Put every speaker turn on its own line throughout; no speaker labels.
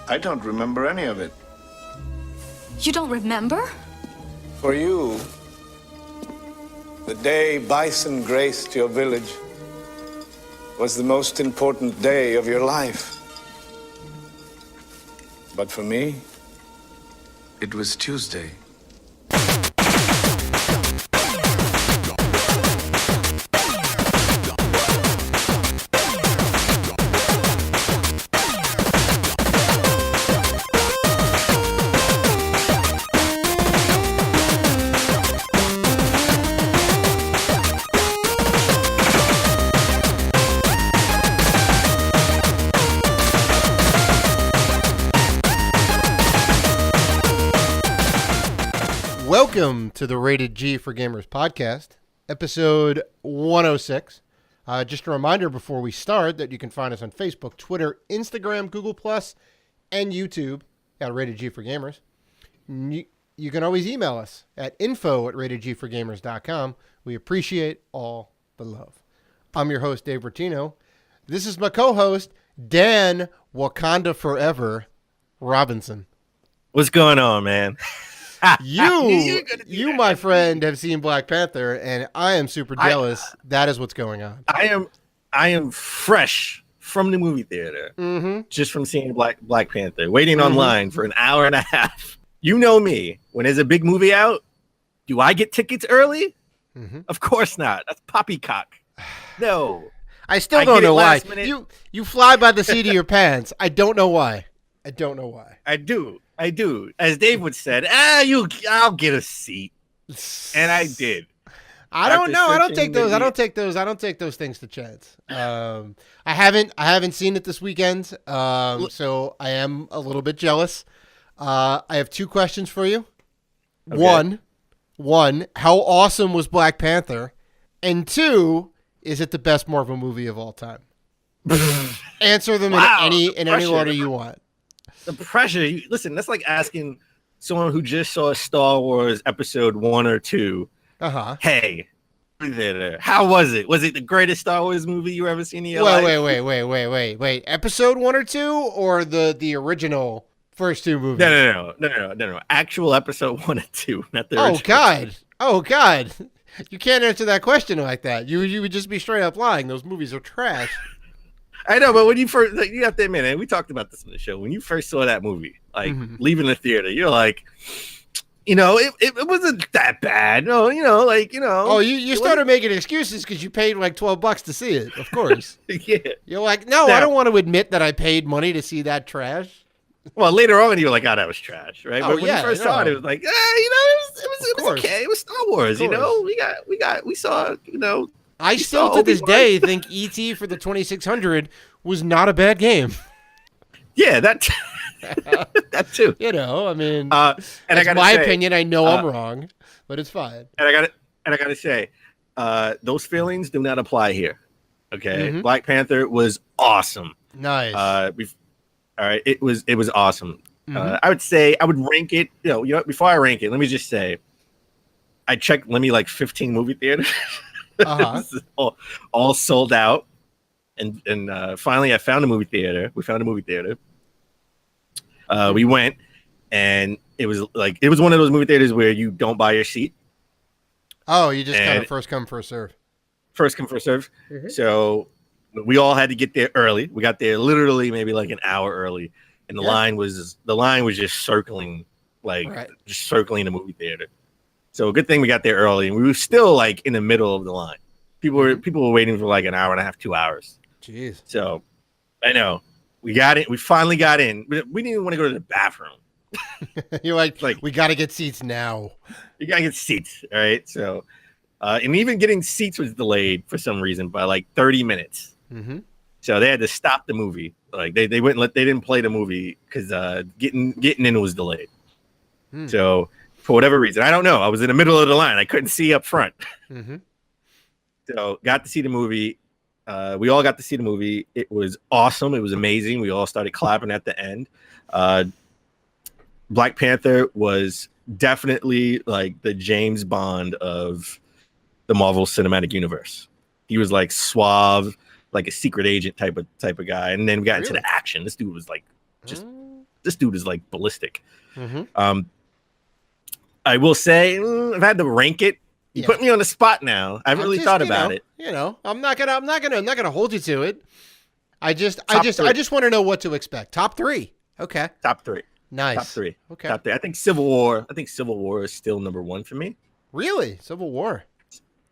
I don't remember any of it.
You don't remember?
For you, the day bison graced your village was the most important day of your life. But for me, it was Tuesday.
Welcome to the Rated G for Gamers podcast, episode 106. Just a reminder before we start that you can find us on Facebook, Twitter, Instagram, Google+, and YouTube at Rated G for Gamers. You can always email us at info@ratedgforgamers.com. We appreciate all the love. I'm your host, Dave Bertino. This is my co-host, Dan Wakanda Forever Robinson.
What's going on, man?
You, my friend, have seen Black Panther, and I am super jealous. That is what's going on.
I am fresh from the movie theater, just from seeing Black Panther, waiting online for an hour and a half. You know me. When there's a big movie out, do I get tickets early? Of course not. That's poppycock. No.
I still don't know why. You fly by the seat of your pants. I don't know why. I do. As Dave would said, I'll get a seat.
And I did.
I don't know. I don't take those things to chance. I haven't seen it this weekend. So I am a little bit jealous. I have two questions for you. Okay. One, how awesome was Black Panther? And two, is it the best Marvel movie of all time? Answer them in any order you want.
The pressure. Listen, that's like asking someone who just saw Star Wars episode 1 or 2. Hey, how was it? Was it the greatest Star Wars movie you ever seen in your life?
Wait. Episode 1 or 2 or the original first two movies?
No. Actual episode 1 and 2, not the original.
Oh God. You can't answer that question like that. You would just be straight up lying. Those movies are trash.
I know, but when you first, you have to admit, and we talked about this in the show, when you first saw that movie, leaving the theater, you're like, it wasn't that bad. No, Oh,
you started making excuses because you paid like $12 to see it, of course.
Yeah.
You're like, no, I don't want to admit that I paid money to see that trash.
Well, later on, you were like, oh, that was trash, right?
Oh,
but when you first saw it, it was like, it was okay. It was Star Wars, we saw,
I still, to this day, think E.T. for the 2600 was not a bad game.
Yeah, that too.
I mean,
and
that's my opinion. I know I'm wrong, but it's fine.
And I gotta say, those feelings do not apply here. Okay, Black Panther was awesome.
Nice.
All right, it was awesome. I would say I would rank it. Before I rank it, let me just say, I checked. Let me 15 movie theaters. all sold out, and finally I found a movie theater. We found a movie theater. We went, and it was one of those movie theaters where you don't buy your seat.
Oh, you just kind of first come first serve.
First come first serve. So we all had to get there early. We got there literally maybe like an hour early, and the line was just circling the movie theater. So a good thing we got there early, and we were still in the middle of the line. People were waiting for like an hour and a half, 2 hours.
Jeez.
So I know we got it. We finally got in, but we didn't even want to go to the bathroom.
You're like we got to get seats now.
You got to get seats, all right? So, and even getting seats was delayed for some reason by 30 minutes. So they had to stop the movie. They didn't play the movie because getting in was delayed. So. For whatever reason, I don't know. I was in the middle of the line. I couldn't see up front. So got to see the movie. We all got to see the movie. It was awesome. It was amazing. We all started clapping at the end. Black Panther was definitely the James Bond of the Marvel Cinematic Universe. He was like a secret agent type of guy. And then we got into the action. This dude was this dude is like ballistic.
Mm-hmm.
I will say, I've had to rank it. You put me on the spot now. I haven't really thought about it.
I'm not gonna hold you to it. I just want to know what to expect. Top 3. Okay.
Top 3.
Nice.
Top 3.
Okay.
Top 3. I think Civil War is still number 1 for me.
Really? Civil War.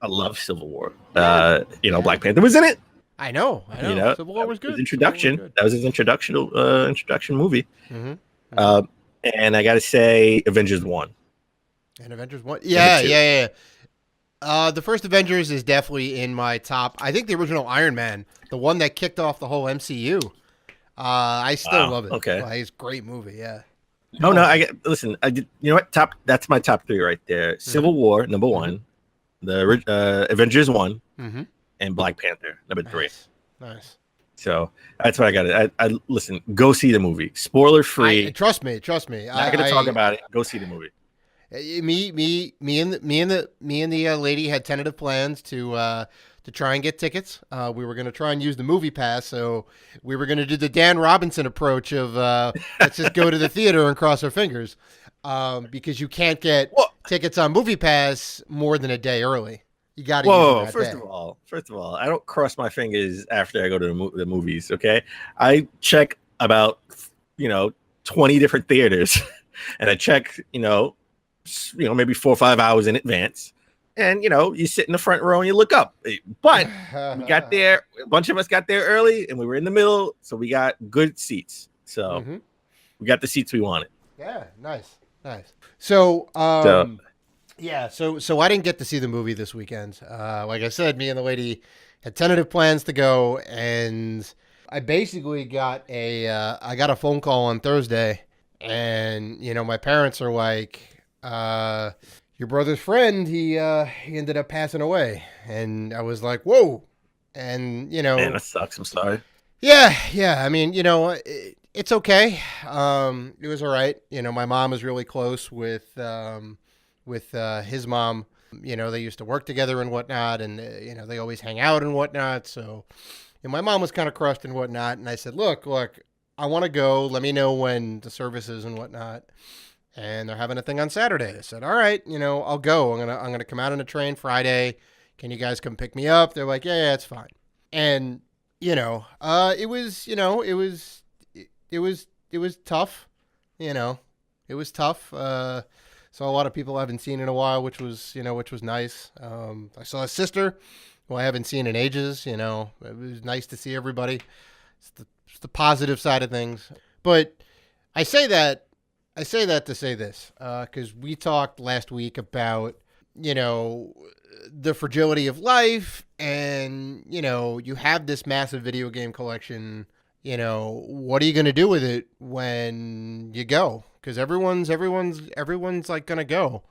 I love Civil War. Black Panther was in it.
I know. Civil War was good.
His introduction. That was his introduction movie.
Mm-hmm.
And I got to say, Avengers 1.
And Avengers 1. Yeah. The first Avengers is definitely in my top. I think the original Iron Man, the one that kicked off the whole MCU. I still love it.
Okay.
It's a great movie. Yeah.
No. Listen. You know what? That's my top 3 right there. Civil War, number 1. The Avengers 1.
Mm-hmm.
And Black Panther, number 3.
Nice.
So that's what I got. I listen. Go see the movie. Spoiler free.
Trust me.
Not gonna talk about it. Go see the movie.
Me and the lady had tentative plans to try and get tickets. We were going to try and use the movie pass, so we were going to do the Dan Robinson approach of let's just go to the theater and cross our fingers, because you can't get tickets on movie pass more than a day early. You got to. Whoa!
First of all, I don't cross my fingers after I go to the movies. Okay, I check about 20 different theaters, and I check maybe 4 or 5 hours in advance. And, you sit in the front row and you look up. But we got there. A bunch of us got there early and we were in the middle. So we got good seats. So we got the seats we wanted.
Yeah, nice. So, so I didn't get to see the movie this weekend. Like I said, me and the lady had tentative plans to go. And I basically got a phone call on Thursday. And, my parents are like, your brother's friend, he ended up passing away. And I was like, whoa. And,
Man, that sucks. I'm sorry.
Yeah. I mean, it's okay. It was all right. My mom is really close with his mom. They used to work together and whatnot. And, they always hang out and whatnot. So my mom was kind of crushed and whatnot. And I said, look, I want to go. Let me know when the service is and whatnot. And they're having a thing on Saturday. I said, all right, I'll go. I'm gonna come out on a train Friday. Can you guys come pick me up? They're like, yeah, it's fine. And it was tough. It was tough. Saw a lot of people I haven't seen in a while, which was nice. I saw a sister who I haven't seen in ages. It was nice to see everybody. It's the positive side of things. But I say that to say this, because we talked last week about, the fragility of life, and, you have this massive video game collection. What are you going to do with it when you go? Because everyone's like going to go.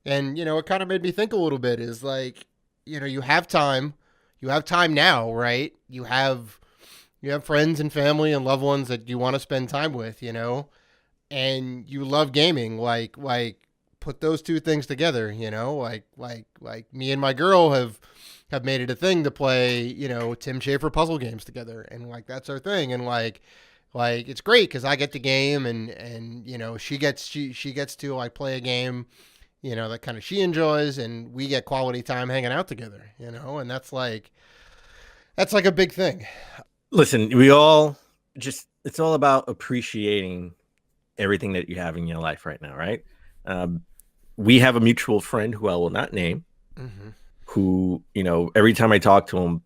And, it kind of made me think a little bit is like, you have time now, right? You have friends and family and loved ones that you want to spend time with, and you love gaming, like put those two things together, like me and my girl have made it a thing to play, Tim Schafer puzzle games together. And like, that's our thing. And like it's great because I get to game and she gets to like play a game, that kind of she enjoys, and we get quality time hanging out together, and that's like a big thing.
Listen, we all it's all about appreciating everything that you have in your life right now, right? We have a mutual friend who I will not name, who, every time I talk to him,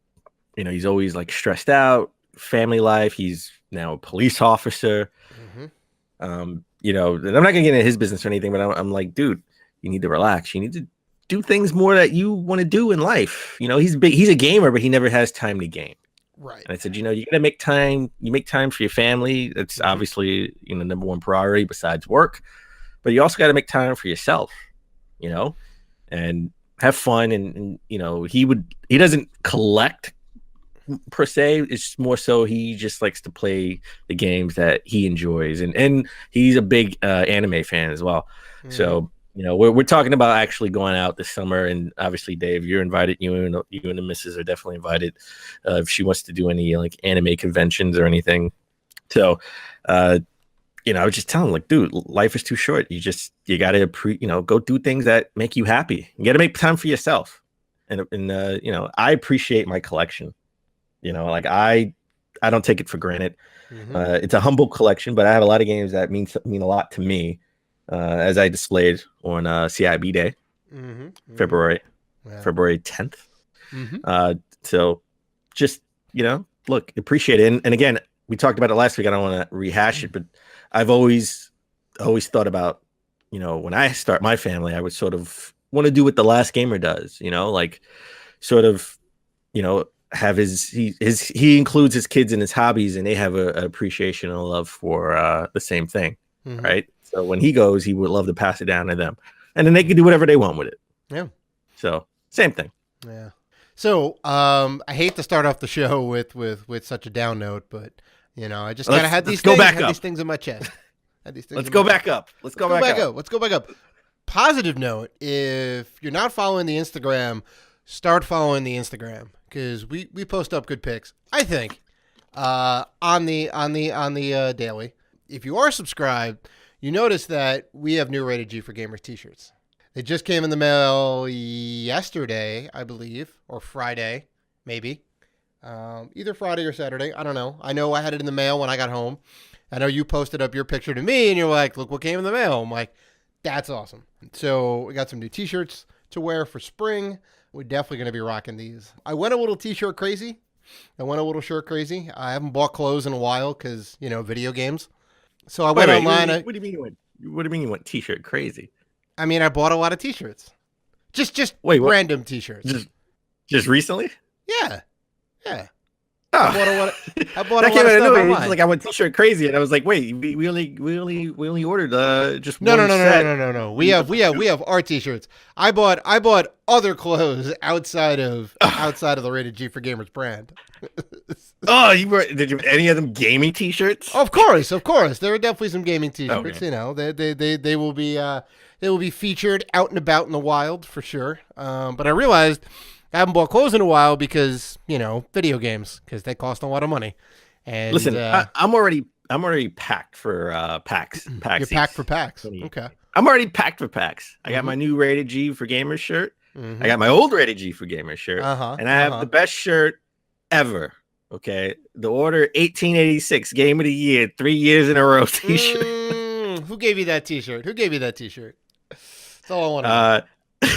he's always like stressed out, family life. He's now a police officer. And I'm not gonna get into his business or anything, but I'm like, dude, you need to relax. You need to do things more that you want to do in life. He's a gamer, but he never has time to game.
Right.
And I said, you gotta make time. You make time for your family. That's obviously, number one priority besides work. But you also got to make time for yourself, and have fun. And he doesn't collect per se. It's more so he just likes to play the games that he enjoys, and he's a big anime fan as well. So we're talking about actually going out this summer, and obviously, Dave, you're invited. You and the missus are definitely invited if she wants to do any like anime conventions or anything. So I was just telling him, like, dude, life is too short. You got to go do things that make you happy. You got to make time for yourself. And I appreciate my collection. Like I don't take it for granted. Mm-hmm. It's a humble collection, but I have a lot of games that mean a lot to me, as I displayed on CIB Day, mm-hmm. February 10th. Mm-hmm. So just, look, appreciate it. And again, we talked about it last week. I don't want to rehash it, but I've always thought about, when I start my family, I would sort of want to do what the last gamer does, like sort of, have he includes his kids in his hobbies, and they have an appreciation and a love for the same thing. Mm-hmm. Right. So when he goes, he would love to pass it down to them, and then they can do whatever they want with it. Yeah. So same thing.
Yeah. So I hate to start off the show with such a down note, but I just kind of had these things in my chest.
Let's go back up. Let's go back up.
Positive note: if you're not following the Instagram, start following the Instagram, because we post up good pics, I think, on the daily. If you are subscribed, you notice that we have new Rated G for Gamers t-shirts. They just came in the mail yesterday, I believe, or Friday, maybe. Either Friday or Saturday. I don't know. I know I had it in the mail when I got home. I know you posted up your picture to me, and you're like, look what came in the mail. I'm like, that's awesome. So we got some new t-shirts to wear for spring. We're definitely going to be rocking these. I went a little t-shirt crazy. Shirt crazy. I haven't bought clothes in a while because, video games. So I went online.
What do you mean you went t-shirt crazy?
I mean, I bought a lot of t-shirts. Just random t-shirts.
Just recently?
Yeah.
Oh.
I bought a lot of stuff online.
Like I went t-shirt crazy, and I was like, "Wait, we only ordered just
no.
one set."
No. We have our t-shirts. I bought other clothes outside of the Rated G for Gamers brand.
Oh, did you have any of them gaming t-shirts?
Of course. There are definitely some gaming t-shirts. Okay. They will be featured out and about in the wild for sure. But I realized I haven't bought clothes in a while because, video games, because they cost a lot of money. And
listen, I'm already packed for PAX.
You're packed for PAX. Okay.
I'm already packed for PAX. I got my new Rated G for Gamers shirt. Mm-hmm. I got my old Rated G for Gamers shirt. And I have the best shirt ever. Okay. The Order 1886 Game of the Year, 3 years in a row t-shirt.
Who gave you that t-shirt? That's all I want to know.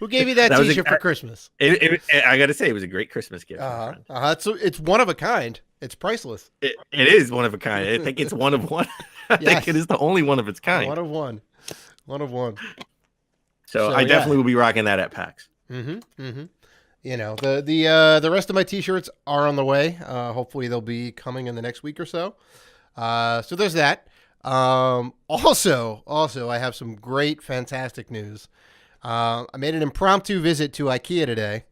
Who gave you that t-shirt for Christmas?
I got to say, it was a great Christmas gift.
So it's one of a kind. It's priceless.
It is one of a kind. I think it's one of one. I think it is the only one of its kind.
One of one.
So I definitely will be rocking that at PAX.
Mm-hmm. The rest of my t-shirts are on the way. Hopefully they'll be coming in the next week or so. So there's that. Also, I have some great, fantastic news. I made an impromptu visit to Ikea today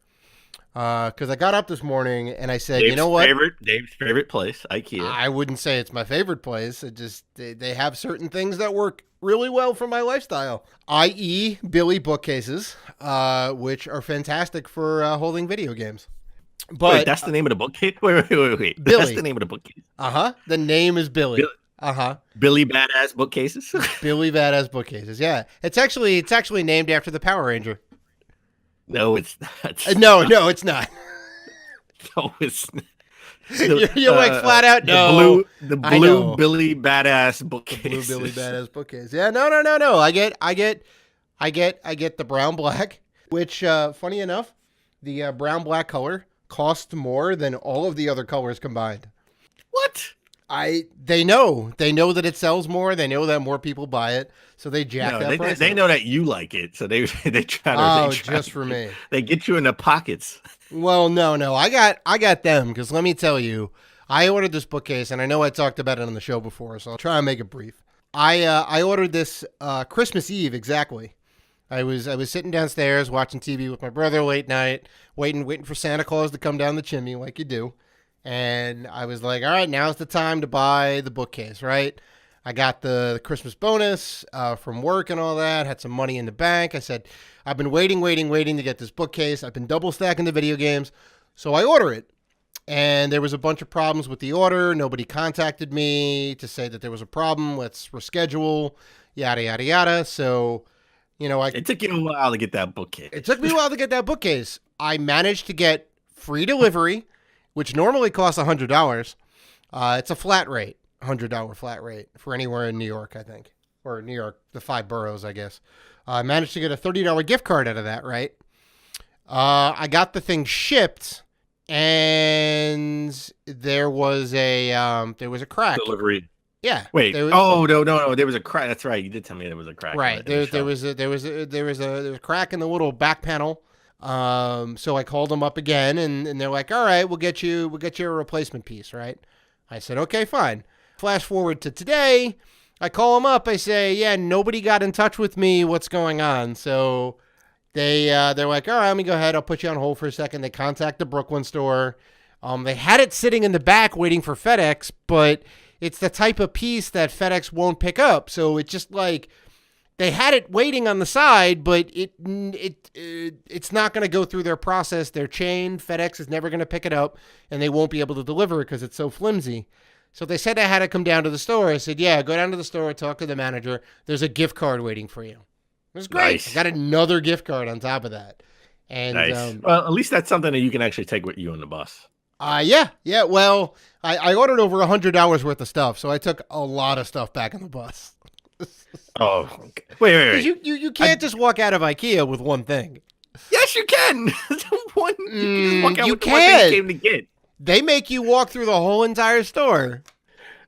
because I got up this morning and I said, you know what?
Dave's favorite place, Ikea.
I wouldn't say it's my favorite place. It just they have certain things that work really well for my lifestyle, i.e. Billy bookcases, which are fantastic for holding video games. But
wait, that's the name of the bookcase? Wait. Billy. That's the name of the bookcase?
The name is Billy.
Billy Badass Bookcases.
Billy Badass Bookcases. Yeah, it's actually named after the Power Ranger.
No, it's not.
No, it's not.
No, it's not.
You're like flat out. No,
the blue Billy Badass Bookcase.
The blue Billy Badass Bookcase. Yeah, no. I get the brown black, which funny enough, the brown black color costs more than all of the other colors combined.
What?
They know that it sells more. They know that more people buy it, so they jack that price.
They know that you like it, so they try to.
Oh, just for me.
They get you in the pockets.
Well, no, I got them because let me tell you, I ordered this bookcase, and I know I talked about it on the show before, so I'll try and make it brief. I ordered this Christmas Eve exactly. I was sitting downstairs watching TV with my brother late night, waiting for Santa Claus to come down the chimney like you do. And I was like, all right, now's the time to buy the bookcase, right? I got the Christmas bonus from work and all that, had some money in the bank. I said, I've been waiting to get this bookcase. I've been double stacking the video games. So I order it. and there was a bunch of problems with the order. Nobody contacted me to say that there was a problem. Let's reschedule, yada, yada, yada. So, it took
you a while to get that bookcase.
It took me a while to get that bookcase. I managed to get free delivery, which normally costs $100. It's a flat rate, $100 flat rate for anywhere in New York, I think. Or New York, the 5 boroughs, I guess. I managed to get a $30 gift card out of that, right? I got the thing shipped, and there was a crack.
Delivery.
Yeah.
Wait. No. There was a crack. That's right. You did tell me there was a crack.
Right. There was a crack in the little back panel. So I called them up again, and they're like, "All right, we'll get you a replacement piece." Right. I said, "Okay, fine." Flash forward to today. I call them up. I say, "Yeah, nobody got in touch with me. What's going on?" So they're like, "All right, let me go ahead. I'll put you on hold for a second." They contact the Brooklyn store. They had it sitting in the back waiting for FedEx, but it's the type of piece that FedEx won't pick up. So it's just like they had it waiting on the side, but it's not going to go through their process. Their chain, FedEx is never going to pick it up, and they won't be able to deliver it because it's so flimsy. So they said I had to come down to the store. I said, "Yeah, go down to the store, talk to the manager. There's a gift card waiting for you." It was great. Nice. I got another gift card on top of that. And
nice. Well, at least that's something that you can actually take with you on the bus.
Yeah. Well, I ordered over $100 worth of stuff, so I took a lot of stuff back on the bus.
Oh, okay. Wait.
You can't just walk out of Ikea with one thing.
Yes, you can. You can just walk out
you
with the one thing you came to get.
They make you walk through the whole entire store.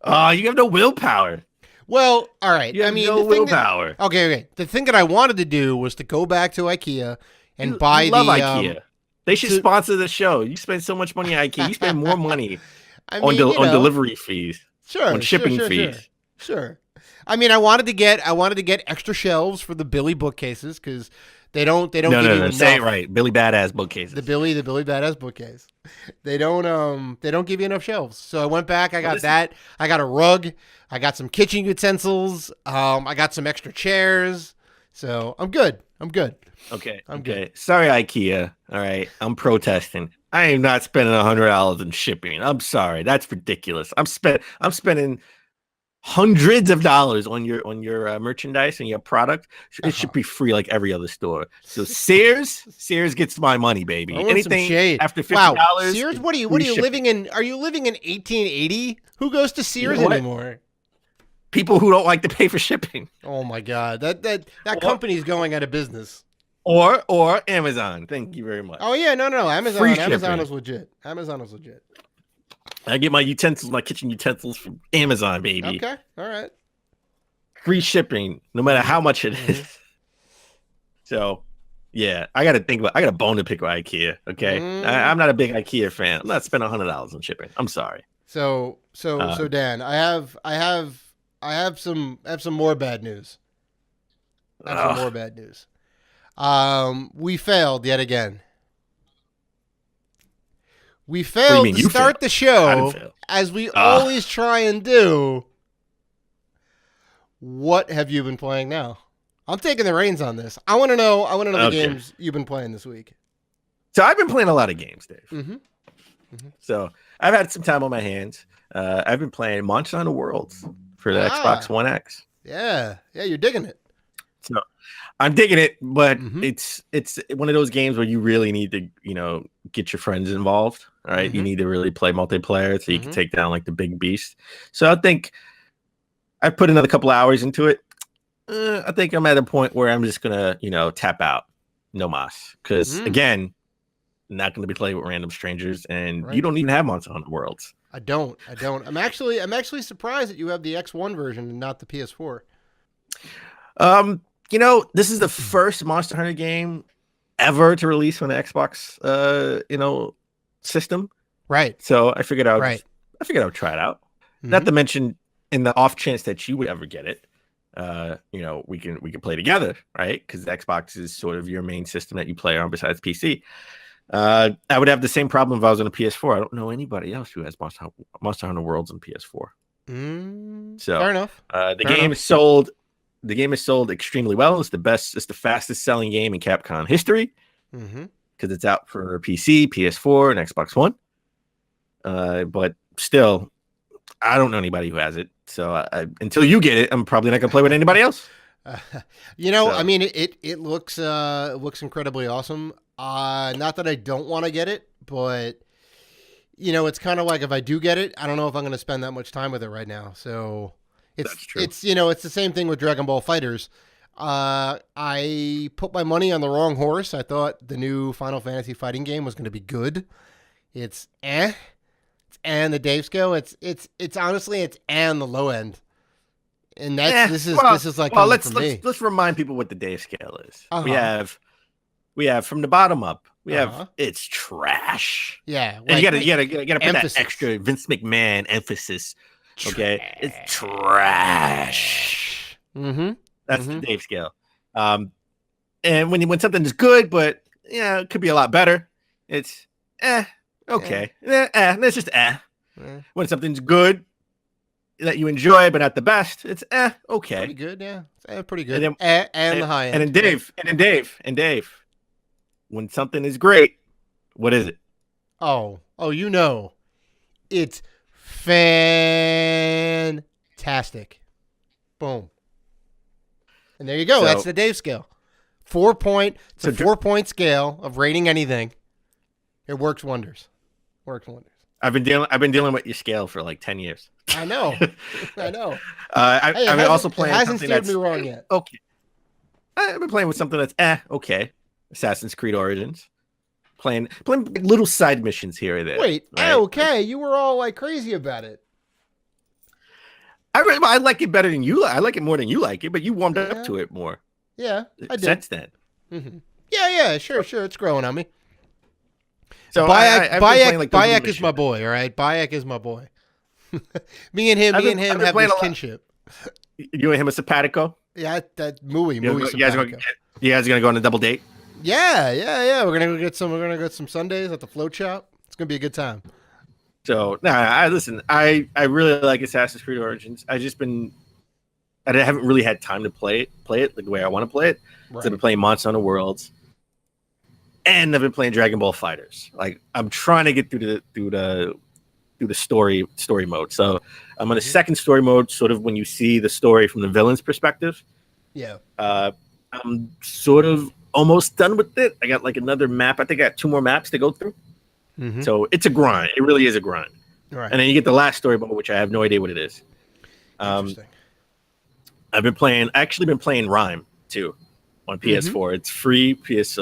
You have no willpower.
Well, all right.
You have no willpower.
Okay. The thing that I wanted to do was to go back to Ikea and buy
Ikea. They should sponsor the show. You spend so much money on Ikea. You spend more money on delivery fees.
Sure.
On shipping fees.
Sure. I mean, I wanted to get extra shelves for the Billy bookcases because they don't give you enough.
Say it right. Billy Badass bookcases.
The Billy Badass bookcase. They don't give you enough shelves. So I went back. I got that. I got a rug. I got some kitchen utensils. I got some extra chairs. So I'm good.
Okay. Good. Sorry, IKEA. All right. I'm protesting. I am not spending $100 in shipping. I'm sorry. That's ridiculous. I'm spending hundreds of dollars on your merchandise and your product. It should be free like every other store. So Sears gets my money, baby. Anything after $50.
Wow. Sears, what are you living in? Are you living in 1880? Who goes to Sears anymore?
People who don't like to pay for shipping.
Oh my God. That company's going out of business.
Or Amazon. Thank you very much.
Oh yeah, no. Amazon is legit. I
get my kitchen utensils from Amazon, baby.
Okay, all right.
Free shipping, no matter how much it is. So, yeah, I got a bone to pick with IKEA. Okay, I'm not a big IKEA fan. I'm not spending $100 on shipping. I'm sorry.
So Dan, I have some more bad news. We failed yet again. We failed to start the show as we always try and do. What have you been playing now? I'm taking the reins on this. I want to know the games you've been playing this week.
So I've been playing a lot of games, Dave. Mm-hmm. So I've had some time on my hands. I've been playing Monster Hunter Worlds for the Xbox One X.
Yeah, you're digging it.
So I'm digging it, but it's one of those games where you really need to, get your friends involved. All right. You need to really play multiplayer so you can take down like the big beast. So I think I put another couple hours into it. I think I'm at a point where I'm just gonna, tap out. No mas. Because again, I'm not gonna be playing with random strangers, and you don't even have Monster Hunter Worlds.
I don't. I'm actually surprised that you have the X1 version and not the PS4.
This is the first Monster Hunter game ever to release on the Xbox system. Right. So I figured I would try it out. Not to mention, in the off chance that you would ever get it, we can play together, right? Because the Xbox is sort of your main system that you play on besides PC. I would have the same problem if I was on a PS4. I don't know anybody else who has Monster Hunter Worlds on PS4. So
fair enough.
The game is sold extremely well. It's the fastest selling game in Capcom history because it's out for PC, PS4, and Xbox One. but still, I don't know anybody who has it. So until you get it, I'm probably not gonna play with anybody else.
I mean, it looks incredibly awesome. Not that I don't want to get it, but it's kind of like if I do get it, I don't know if I'm going to spend that much time with it right now. So it's it's the same thing with Dragon Ball FighterZ. I put my money on the wrong horse. I thought the new Final Fantasy fighting game was going to be good. It's and the Dave scale. It's honestly it's and the low end. And this is like
let's remind people what the Dave scale is. We have from the bottom up. We have it's trash.
Yeah,
and you gotta put that extra Vince McMahon emphasis. Okay, it's trash.
Mm-hmm.
That's the Dave scale. And when something is good, but it could be a lot better. It's okay. That's just When something's good that you enjoy, but not the best, it's okay.
Pretty good, yeah. It's pretty good.
And
the high end.
And then Dave. When something is great, what is it?
Oh, it's fantastic. Boom. And there you go. That's the Dave scale. 4-point. It's a 4-point scale of rating anything. It works wonders.
I've been dealing with your scale for like 10 years.
I know.
I've been also playing.
It hasn't steered me wrong yet.
Okay. I've been playing with something that's okay. Assassin's Creed Origins. Playing little side missions here or there.
Wait,
right?
Okay. You were all like crazy about it.
I like it better than you. I like it more than you like it, but you warmed up to it more.
Yeah, I did.
Since then.
Mm-hmm. Yeah, sure. It's growing on me.
So
Bayek is my boy, all right? Bayek is my boy. me and him have this kinship.
You and him a simpatico?
Yeah, that Mooey
simpatico. You guys gonna go on a double date?
Yeah. We're gonna get some Sundays at the float shop. It's gonna be a good time.
So listen. I really like Assassin's Creed Origins. I haven't really had time to play it like the way I want to play it. Right. So I've been playing Monster Hunter Worlds, and I've been playing Dragon Ball FighterZ. Like I'm trying to get through the story mode. So I'm on the second story mode, sort of when you see the story from the villain's perspective.
Yeah.
I'm sort of almost done with it. I got like another map. I think I got 2 more maps to go through. Mm-hmm. So it's a grind. It really is a grind.
Right.
And then you get the last story mode, which I have no idea what it is.
Interesting.
I've been playing Rhyme too on PS4. Mm-hmm. It's free PS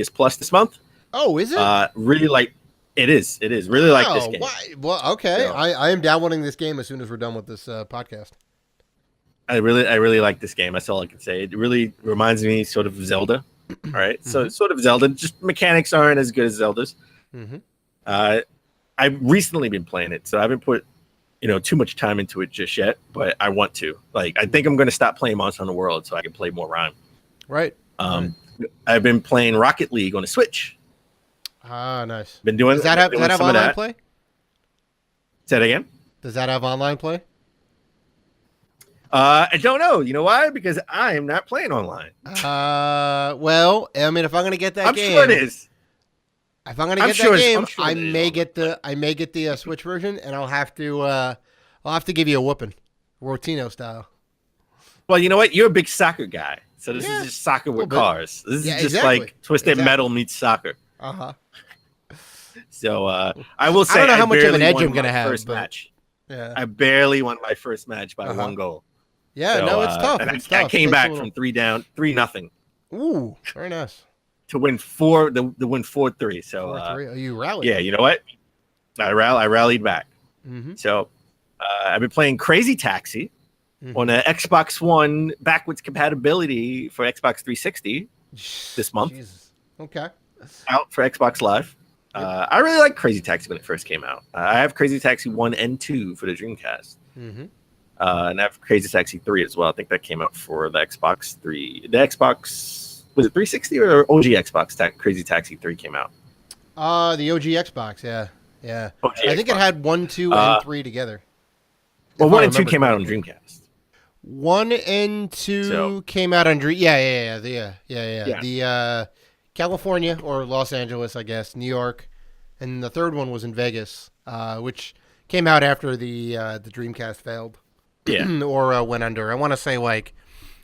Plus this month.
Oh, is it?
Really like it is. It is. Really like this game.
Why? Well, okay. So, I am downloading this game as soon as we're done with this podcast.
I really like this game. That's all I can say. It really reminds me sort of Zelda. All right. Mm-hmm. So it's sort of Zelda. Just mechanics aren't as good as Zelda's. Mm-hmm. I've recently been playing it, so I haven't put too much time into it just yet, but I want to. Like, I think I'm going to stop playing Monster Hunter World so I can play more Rhyme.
Right.
I've been playing Rocket League on the Switch.
Ah, nice.
Been doing.
Does that have online play?
Say that again.
Does that have online play?
I don't know. You know why? Because I am not playing online.
Well, I mean, if I'm going to get that game,
I'm sure it is.
If I'm going to get that game, I may get the Switch version, and I'll have to give you a whooping, Rotino style.
Well, you know what? You're a big soccer guy, so this is just soccer with cars. This is just like Twisted Metal meets soccer. So I will say,
I don't know how much of an edge I'm going to have.
First match. Yeah. I barely won my first match by 1 goal.
Yeah, so, no, it's tough.
And I came back from 3-0.
Ooh, very nice.
To win 4-3. So
4-3. You rallied.
Yeah, you know what? I rallied back. Mm-hmm. So I've been playing Crazy Taxi on an Xbox One backwards compatibility for Xbox 360 this month.
Jesus. Okay.
Out for Xbox Live. I really liked Crazy Taxi when it first came out. I have Crazy Taxi 1 and 2 for the Dreamcast. Mm-hmm. And I have Crazy Taxi 3 as well. I think that came out for the Xbox 3. The Xbox, was it 360 or OG Xbox? Crazy Taxi 3 came out.
The OG Xbox, yeah.
OG
I think
Xbox.
It had 1, 2, and 3 together.
Well, 1 and 2 came out on Dreamcast.
1 and 2 came out on Dream. Yeah. The California or Los Angeles, I guess, New York, and the third one was in Vegas, which came out after the Dreamcast failed.
Yeah.
Or went under. I want to say like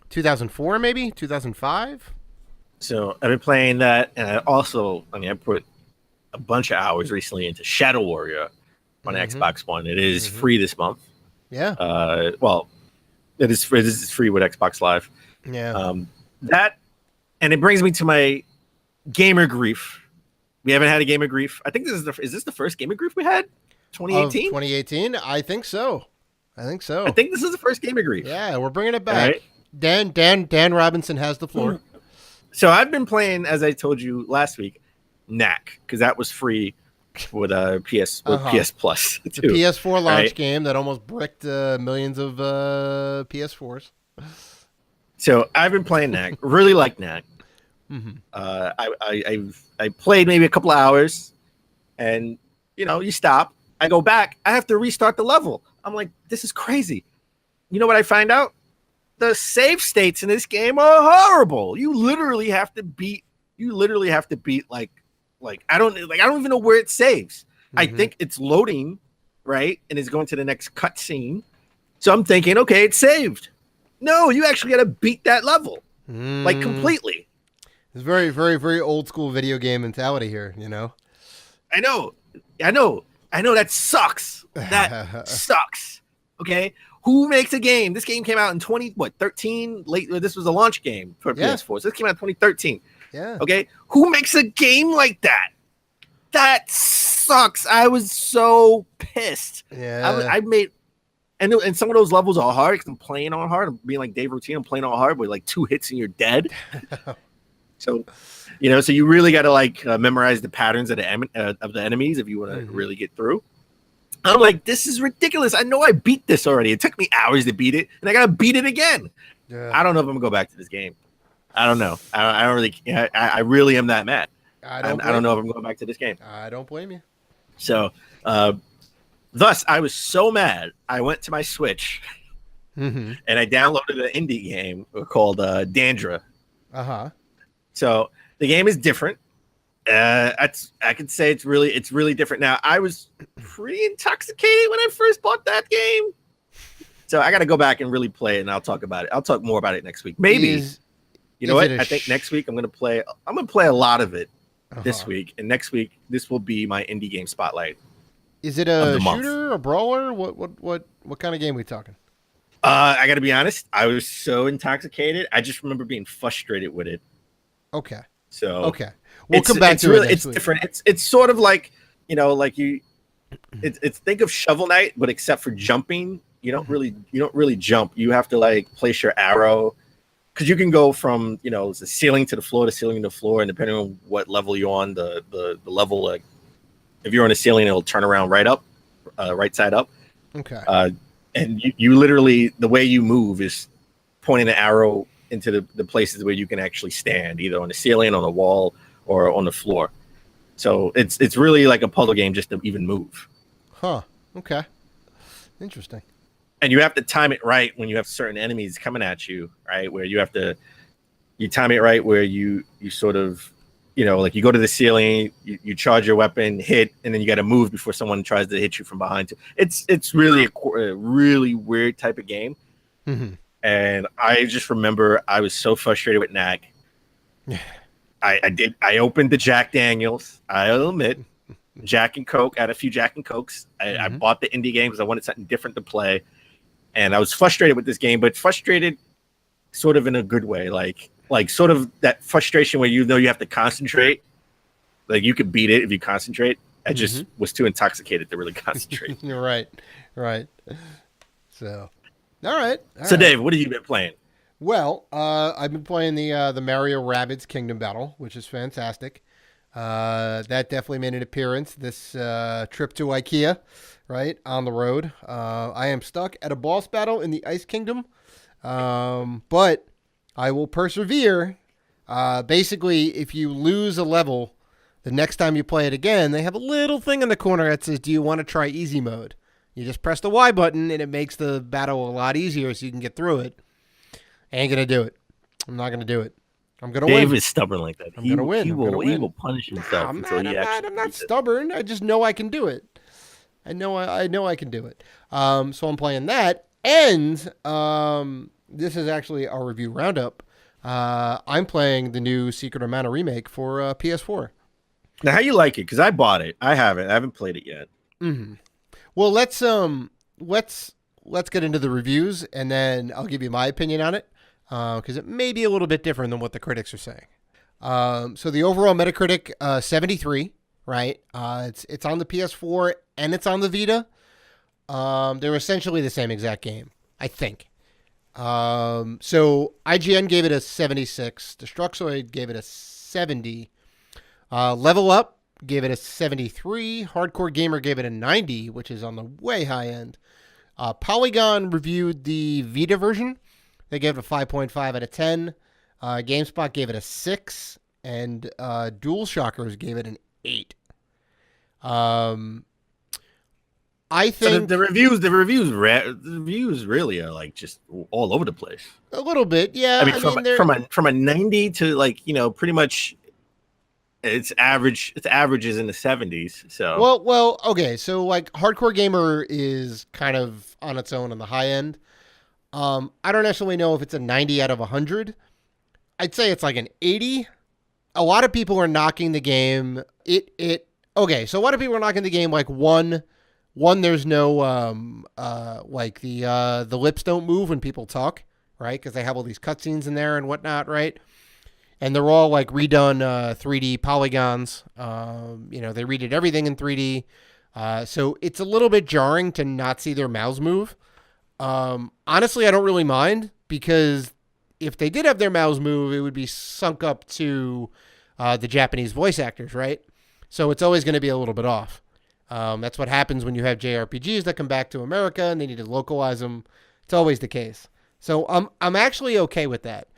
2004, maybe 2005.
So I've been playing that, and I put a bunch of hours recently into Shadow Warrior on Xbox One. It is free this month.
Yeah.
Well, it is free with Xbox Live.
Yeah.
That, and it brings me to my gamer grief. We haven't had a game of grief. I think is this the first game of grief we had? 2018?
2018? I think so. I think
this is the first game of grief.
Yeah, we're bringing it back.
Right?
Dan Robinson has the floor.
So I've been playing, as I told you last week, Knack, because that was free with PS Plus.
It's a PS4 launch game that almost bricked millions of PS4s.
So I've been playing Knack. Really like Knack. I played maybe a couple of hours, and you stop. I go back. I have to restart the level. I'm like, this is crazy. You know what I find out? The save states in this game are horrible. You literally have to beat like I don't even know where it saves. I think it's loading, right? And it's going to the next cutscene. So I'm thinking, okay, it's saved. No, you actually got to beat that level, like completely.
It's very, very, very old school video game mentality here.
I know. That sucks. That sucks. Okay. Who makes a game? This game came out in 2013. This was a launch game for PS4. So this came out in 2013.
Yeah.
Okay. Who makes a game like that? That sucks. I was so pissed.
Yeah.
I made, and some of those levels are hard because I'm playing on hard. I'm being like Dave Routine. I'm playing on hard with like 2 hits and you're dead. So, so you really got to memorize the patterns of the enemies if you want to really get through. I'm like, this is ridiculous. I know I beat this already. It took me hours to beat it, and I got to beat it again. Yeah. I don't know if I'm gonna go back to this game. I don't know. I don't really. I really am that mad. I don't know if I'm going back to this game.
I don't blame you.
So, thus, I was so mad. I went to my Switch, and I downloaded an indie game called Dandra. So the game is different. I could say it's really different. Now, I was pretty intoxicated when I first bought that game, so I got to go back and really play it, and I'll talk about it. I'll talk more about it next week. Maybe you know what? I think next week I'm gonna play a lot of it this week, and next week this will be my indie game spotlight.
Is it a shooter, a brawler? What kind of game are we talking?
I got to be honest. I was so intoxicated. I just remember being frustrated with it.
Okay.
So
we'll come back to it.
It's different. It's sort of like it's think of Shovel Knight, but except for jumping, you don't really jump. You have to place your arrow, because you can go from the ceiling to the floor, and depending on what level you're on, the level if you're on a ceiling, it'll turn around right side up.
Okay.
And you literally, the way you move is pointing an arrow into the places where you can actually stand, either on the ceiling, on the wall, or on the floor. So it's really like a puzzle game just to even move.
Huh. Okay. Interesting.
And you have to time it right when you have certain enemies coming at you, right? Where you time it right where you sort of, you go to the ceiling, you charge your weapon, hit, and then you got to move before someone tries to hit you from behind. It's really a really weird type of game. And I just remember I was so frustrated with Knack. I opened the Jack Daniels. I'll admit, Jack and Coke. I had a few Jack and Cokes. I bought the indie game because I wanted something different to play. And I was frustrated with this game, but frustrated sort of in a good way. Like sort of that frustration where you have to concentrate. Like you could beat it if you concentrate. I just was too intoxicated to really concentrate.
Right. So, all right.
So, Dave, what have you been playing?
Well, I've been playing the Mario Rabbids Kingdom Battle, which is fantastic. That definitely made an appearance this trip to Ikea, right, on the road. I am stuck at a boss battle in the Ice Kingdom, but I will persevere. Basically, if you lose a level, the next time you play it again, they have a little thing in the corner that says, do you want to try easy mode? You just press the Y button, and it makes the battle a lot easier so you can get through it. I ain't going to do it. I'm not going to do it. I'm gonna
Dave
win.
is stubborn like that.
I'm gonna win.
He
I'm gonna win.
will punish himself until he actually.
I'm not stubborn. I just know I can do it. I know I can do it. So I'm playing that, and this is actually our review roundup. I'm playing the new Secret of Mana remake for PS4.
Now, how you like it? Because I bought it. I haven't. I haven't played it yet.
Mm-hmm. Well, let's get into the reviews, and then I'll give you my opinion on it, because it may be a little bit different than what the critics are saying. So the overall Metacritic 73, right? It's on the PS4 and it's on the Vita. They're essentially the same exact game, I think. So IGN gave it a 76. Destructoid gave it a 70. Level Up gave it a 73. Hardcore Gamer gave it a 90, which is on the way high end. Polygon reviewed the Vita version. They gave it a 5.5 out of 10. GameSpot gave it a 6. And DualShockers gave it an 8. I think
so the reviews really are like just all over the place.
A little bit, yeah.
I mean, from a 90 to like, pretty much it's average. It's averages in the 70s. So
well, okay. So like Hardcore Gamer is kind of on its own on the high end. I don't necessarily know if it's a 90 out of 100. I'd say it's like an 80. A lot of people are knocking the game. Okay. So a lot of people are knocking the game like one. There's no like the lips don't move when people talk, right? Because they have all these cutscenes in there and whatnot, right? And they're all like redone 3D polygons. They redid everything in 3D. So it's a little bit jarring to not see their mouths move. Honestly, I don't really mind, because if they did have their mouths move, it would be sunk up to the Japanese voice actors, right? So it's always going to be a little bit off. That's what happens when you have JRPGs that come back to America and they need to localize them. It's always the case. So I'm actually okay with that.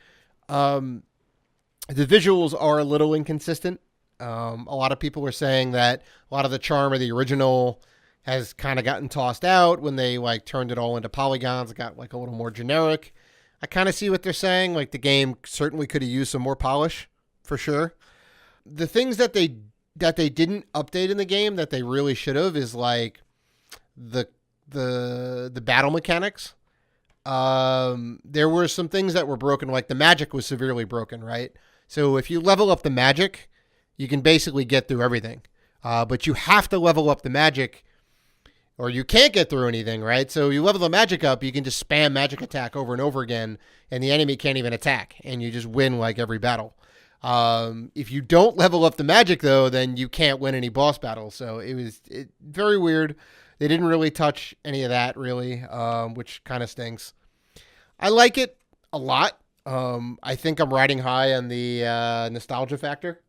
The visuals are a little inconsistent. A lot of people are saying that a lot of the charm of the original has kind of gotten tossed out when they like turned it all into polygons. It got like a little more generic. I kind of see what they're saying. Like the game certainly could have used some more polish, for sure. The things that they didn't update in the game that they really should have is like the battle mechanics. There were some things that were broken, like the magic was severely broken, right? So if you level up the magic, you can basically get through everything. But you have to level up the magic or you can't get through anything, right? So you level the magic up, you can just spam magic attack over and over again, and the enemy can't even attack, and you just win like every battle. If you don't level up the magic, though, then you can't win any boss battles. So it was very weird. They didn't really touch any of that, really, which kind of stinks. I like it a lot. I think I'm riding high on the nostalgia factor.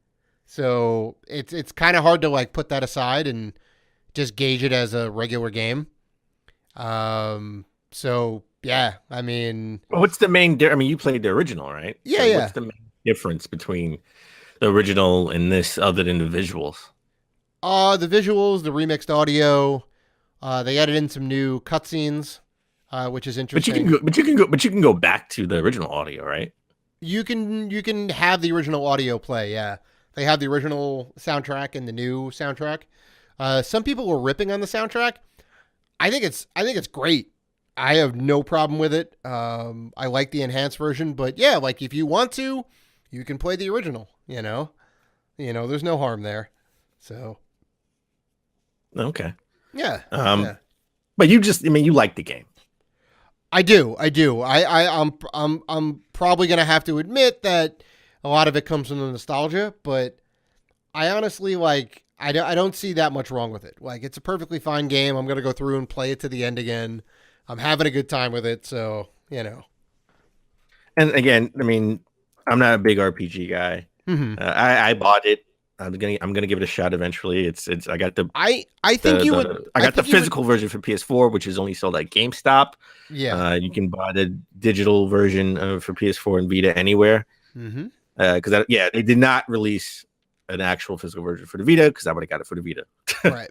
So it's kind of hard to like put that aside and just gauge it as a regular game. So yeah, I mean,
what's the main? You played the original, right?
Yeah,
so
yeah.
What's the main difference between the original and this, other than the visuals?
The visuals, the remixed audio. They added in some new cutscenes, which is interesting.
But you can go back to the original audio, right?
You can have the original audio play. Yeah, they have the original soundtrack and the new soundtrack. Some people were ripping on the soundtrack. I think it's great. I have no problem with it. I like the enhanced version, but yeah, like if you want to, you can play the original. There's no harm there. So
okay,
yeah.
Yeah. But you like the game.
I do. I'm probably gonna have to admit that a lot of it comes from the nostalgia, but I honestly like. I don't see that much wrong with it. Like, it's a perfectly fine game. I'm gonna go through and play it to the end again. I'm having a good time with it, so And
again, I'm not a big RPG guy.
Mm-hmm.
I bought it. I'm gonna give it a shot eventually. I got the physical version for PS4, which is only sold at GameStop.
Yeah.
You can buy the digital version for PS4 and Vita anywhere.
Mm-hmm.
Because they did not release an actual physical version for the Vita, because I would have got it for the Vita.
Right.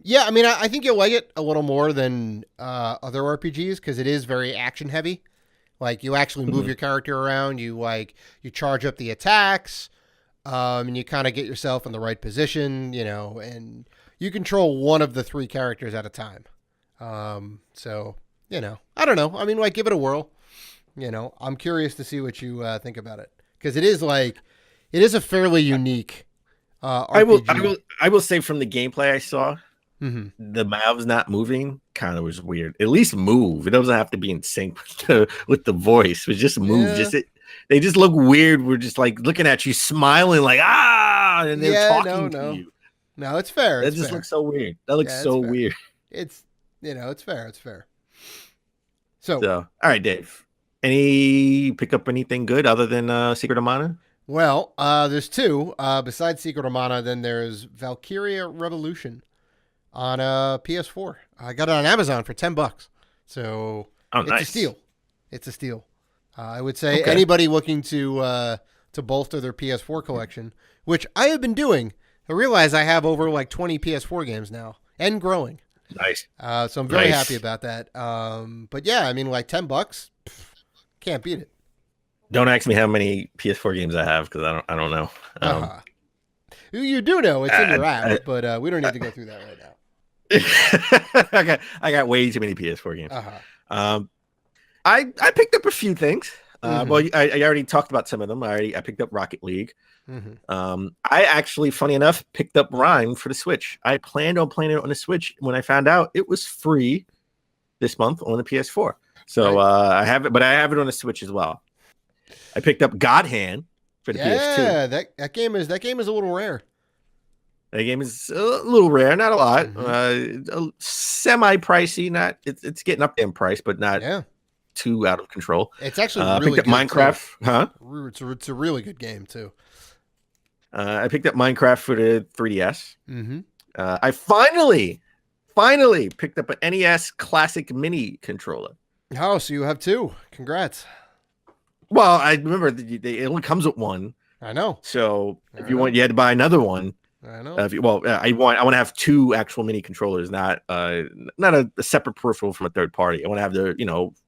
Yeah, I think you'll like it a little more than other RPGs, because it is very action heavy. Like you actually move your character around. You charge up the attacks, and you kind of get yourself in the right position, and you control one of the 3 characters at a time. So, I don't know. I mean, give it a whirl. I'm curious to see what you think about it, because it is a fairly unique RPG.
I will say from the gameplay I saw, the mouths not moving kind of was weird. At least move. It doesn't have to be in sync with the voice. But just move.
Yeah.
They just look weird. We're just looking at you, smiling and they're talking to you.
No, it's fair.
That just looks so weird. That looks so weird.
It's it's fair. It's fair.
So, all right, Dave. Pick up anything good other than Secret of Mana?
Well, there's 2. Besides Secret of Mana, then there's Valkyria Revolution on PS4. I got it on Amazon for $10. So
nice.
a steal. It's a steal. I would say anybody looking to bolster their PS4 collection, which I have been doing. I realize I have over 20 PS4 games now and growing.
Nice.
So I'm very happy about that. But yeah, I mean, $10, can't beat it.
Don't ask me how many PS4 games I have, because I don't know.
You do know it's in your app, but we don't need to go through that right now.
I got way too many PS4 games. I picked up a few things. Well, I already talked about some of them. I picked up Rocket League. I actually, funny enough, picked up Rhyme for the Switch. I planned on playing it on the Switch. When I found out it was free this month on the PS4, so I have it, but I have it on the Switch as well. I picked up God Hand for the PS2.
Yeah, that game is a little rare.
That game is a little rare, not a lot. Semi pricey, not it's getting up there in price, but not too out of control.
It's actually really
picked up
good
Minecraft,
too. It's a really good game too.
I picked up Minecraft for the 3DS. I finally picked up an NES Classic Mini controller.
Oh, so you have 2. Congrats.
Well, I remember it only comes with one.
I know.
So if you want, you had to buy another one.
I know.
I want to have 2 actual mini controllers, not a separate peripheral from a third party. I want to have the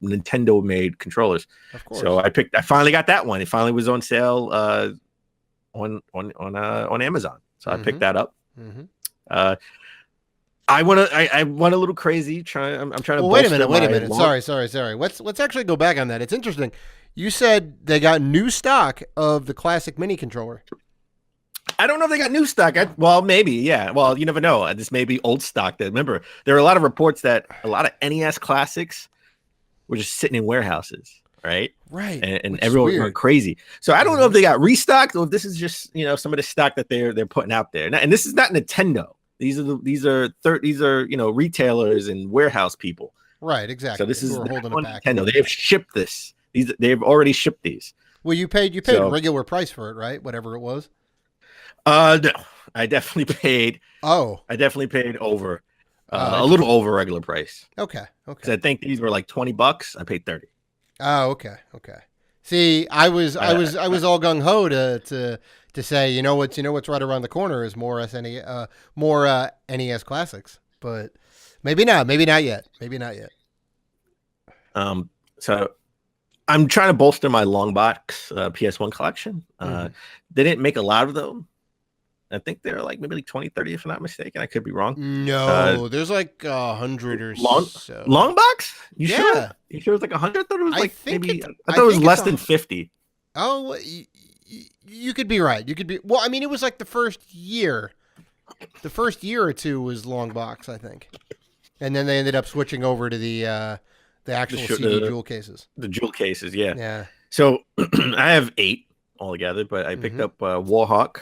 Nintendo made controllers. Of course. So I finally got that one. It finally was on sale on Amazon. So I picked that up. I went a little crazy. I'm trying to.
Well, wait a minute. Sorry. Let's actually go back on that. It's interesting. You said they got new stock of the classic mini controller.
I don't know if they got new stock. Well, maybe, yeah. Well, you never know. This may be old stock. Remember, there are a lot of reports that a lot of NES classics were just sitting in warehouses, right?
Right.
And everyone went crazy. So I don't know if they got restocked or if this is just some of the stock that they're putting out there. And this is not Nintendo. These are retailers and warehouse people.
Right. Exactly.
So this is
holding it back.
Nintendo. They have shipped this. They've already shipped these.
Well, you paid regular price for it, right? Whatever it was.
No, I definitely paid.
Oh,
I definitely paid over a little over regular price.
Okay.
I think these were like $20. I paid $30.
Oh, okay. See, I was all gung ho to say, what's right around the corner is more NES classics, but maybe not yet.
So I'm trying to bolster my long box PS1 collection. They didn't make a lot of them. I think they're maybe 20, 30, if I'm not mistaken. I could be wrong.
No, there's 100 or so.
Long box? You sure? You sure it's 100? I thought it was I thought it was less than 50.
Oh, you could be right. You could be. Well, I mean, it was the first year. The first year or two was long box, I think, and then they ended up switching over to the actual CD jewel cases. The jewel cases,
yeah.
Yeah.
So I have 8 altogether, but I picked up Warhawk,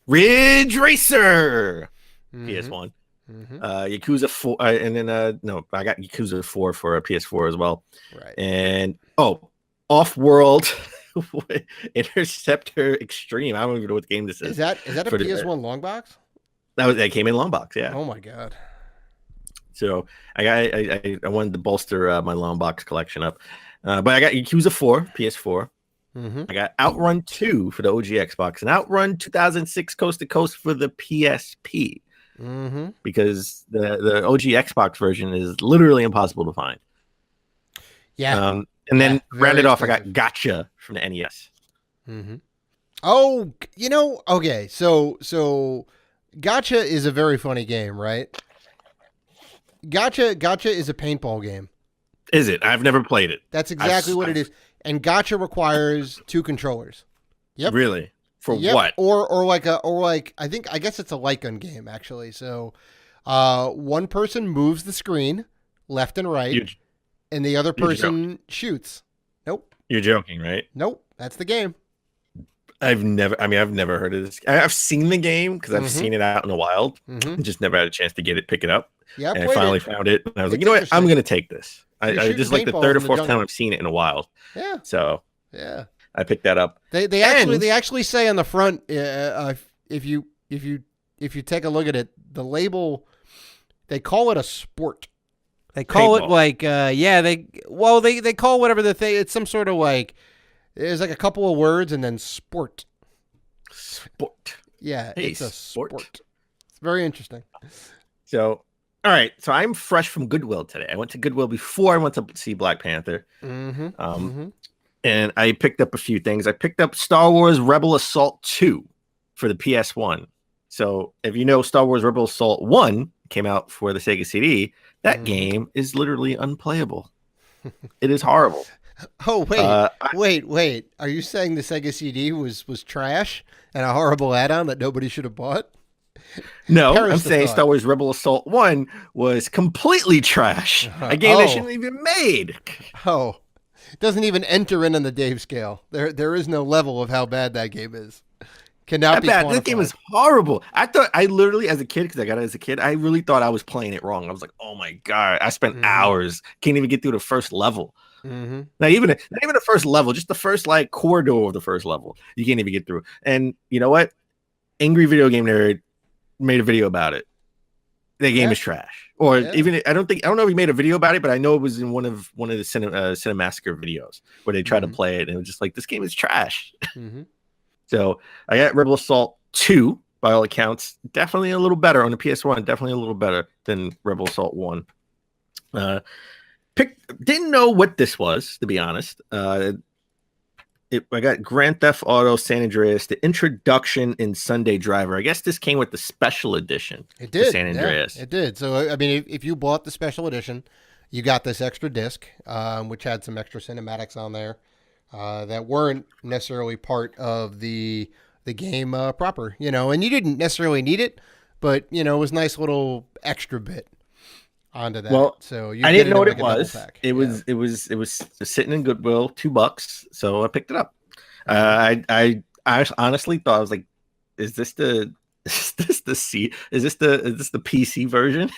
Ridge Racer, PS1, Yakuza 4, and then I got Yakuza 4 for a PS4 as well.
Right.
And Off-World Interceptor Extreme. I don't even know what game this is.
Is that a PS1 long box?
That came in long box, yeah.
Oh my god.
So I wanted to bolster my long box collection up, but I got Yakuza 4 PS4. I got Outrun 2 for the OG Xbox and Outrun 2006 Coast to Coast for the PSP. Because the OG Xbox version is literally impossible to find.
Yeah.
And then
very
rounded off, I
expensive.
got Gotcha from the NES.
Mm-hmm. Oh, okay. So Gotcha is a very funny game, right? Gotcha is a paintball game.
Is it? I've never played it.
That's exactly what it is. And Gotcha requires 2 controllers. Yep.
Really? For
Yep.
what?
I guess it's a light gun game actually. So, one person moves the screen left and right, and the other person shoots. Nope.
You're joking, right?
Nope. That's the game.
I've never heard of this. I've seen the game because I've seen it out in the wild. Just never had a chance to pick it up.
Yeah,
and I finally found it. And I was like, you know what? I'm going to take this. This is like the third or fourth time I've seen it in a while.
Yeah.
So
yeah,
I picked that up.
They actually say on the front, if you take a look at it, the label, they call it a sport. They call it like they call whatever the thing. It's some sort of like, there's like a couple of words and then sport.
Sport.
Yeah,
hey,
it's a sport. It's very interesting.
So, all right. So I'm fresh from Goodwill today. I went to Goodwill before I went to see Black Panther. And I picked up a few things. I picked up Star Wars Rebel Assault 2 for the PS1. So if you know Star Wars Rebel Assault 1 came out for the Sega CD, that game is literally unplayable. It is horrible.
Oh, wait. Are you saying the Sega CD was trash and a horrible add-on that nobody should have bought?
No, I'm saying Star Wars Rebel Assault 1 was completely trash. A game that shouldn't even made.
Oh, it doesn't even enter in on the Dave scale. There is no level of how bad that game is. Cannot be quantified.
This game is horrible. I literally, as a kid, because I got it as a kid, I really thought I was playing it wrong. I was like, oh my God, I spent hours, can't even get through the first level. Not even the first level, just the first like corridor of the first level. You can't even get through. And you know what? Angry Video Game Nerd made a video about it. The game is trash. Or even I don't know if he made a video about it, but I know it was in one of the Cinemassacre videos where they tried to play it, and it was just like, this game is trash. So I got Rebel Assault 2 by all accounts. Definitely a little better on the PS1. Definitely a little better than Rebel Assault 1. Didn't know what this was, to be honest. I got Grand Theft Auto San Andreas, the introduction in Sunday Driver. I guess this came with the special edition.
It did.
San Andreas.
Yeah, it did. So, I mean, if you bought the special edition, you got this extra disc, which had some extra cinematics on there that weren't necessarily part of the game proper, and you didn't necessarily need it, but, it was a nice little extra bit onto that.
Well,
so
I didn't know what it was. It was sitting in Goodwill, $2, so I picked it up. I honestly thought, I was like, is this the PC version?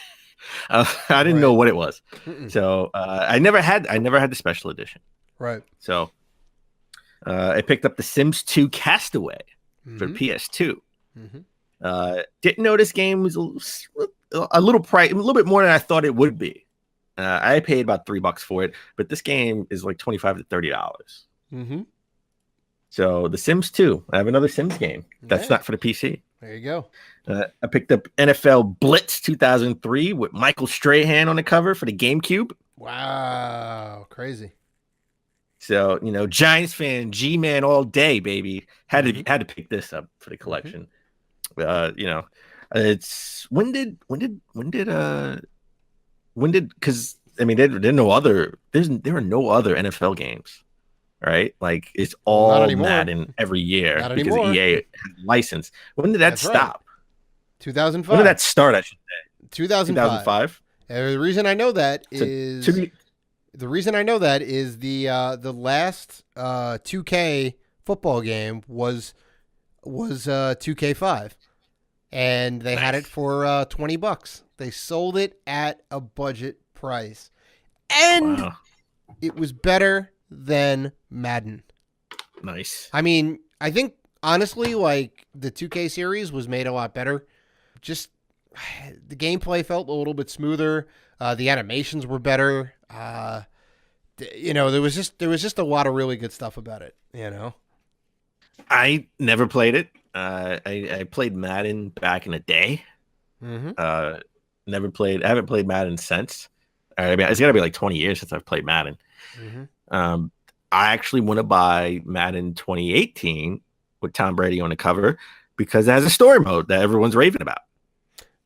I didn't know what it was. So I never had the special edition. Right. So I picked up the Sims 2 Castaway for PS2. Didn't know this game was a little bit more than I thought it would be. I paid about $3 for it, but this game is like $25 to $30. So the Sims 2, I have another Sims game that's not for the PC.
There you go.
I picked up NFL Blitz 2003 with Michael Strahan on the cover for the GameCube.
Wow, crazy.
So, Giants fan, G-Man all day, baby. Had to pick this up for the collection. It's when did because I mean there are no other NFL games, right? Like it's all Madden every year because EA has a license. When did that stop?
2005.
When did that start? I should say
2005. The reason I know that is the last 2K football game was 2K5. And they had it for $20. They sold it at a budget price. And it was better than Madden.
Nice.
I mean, I think, honestly, like, the 2K series was made a lot better. Just, the gameplay felt a little bit smoother. The animations were better. There was just a lot of really good stuff about it, I
never played it. I played Madden back in the day. I haven't played Madden since. I mean, it's got to be like 20 years since I've played Madden. I actually want to buy Madden 2018 with Tom Brady on the cover because it has a story mode that everyone's raving about.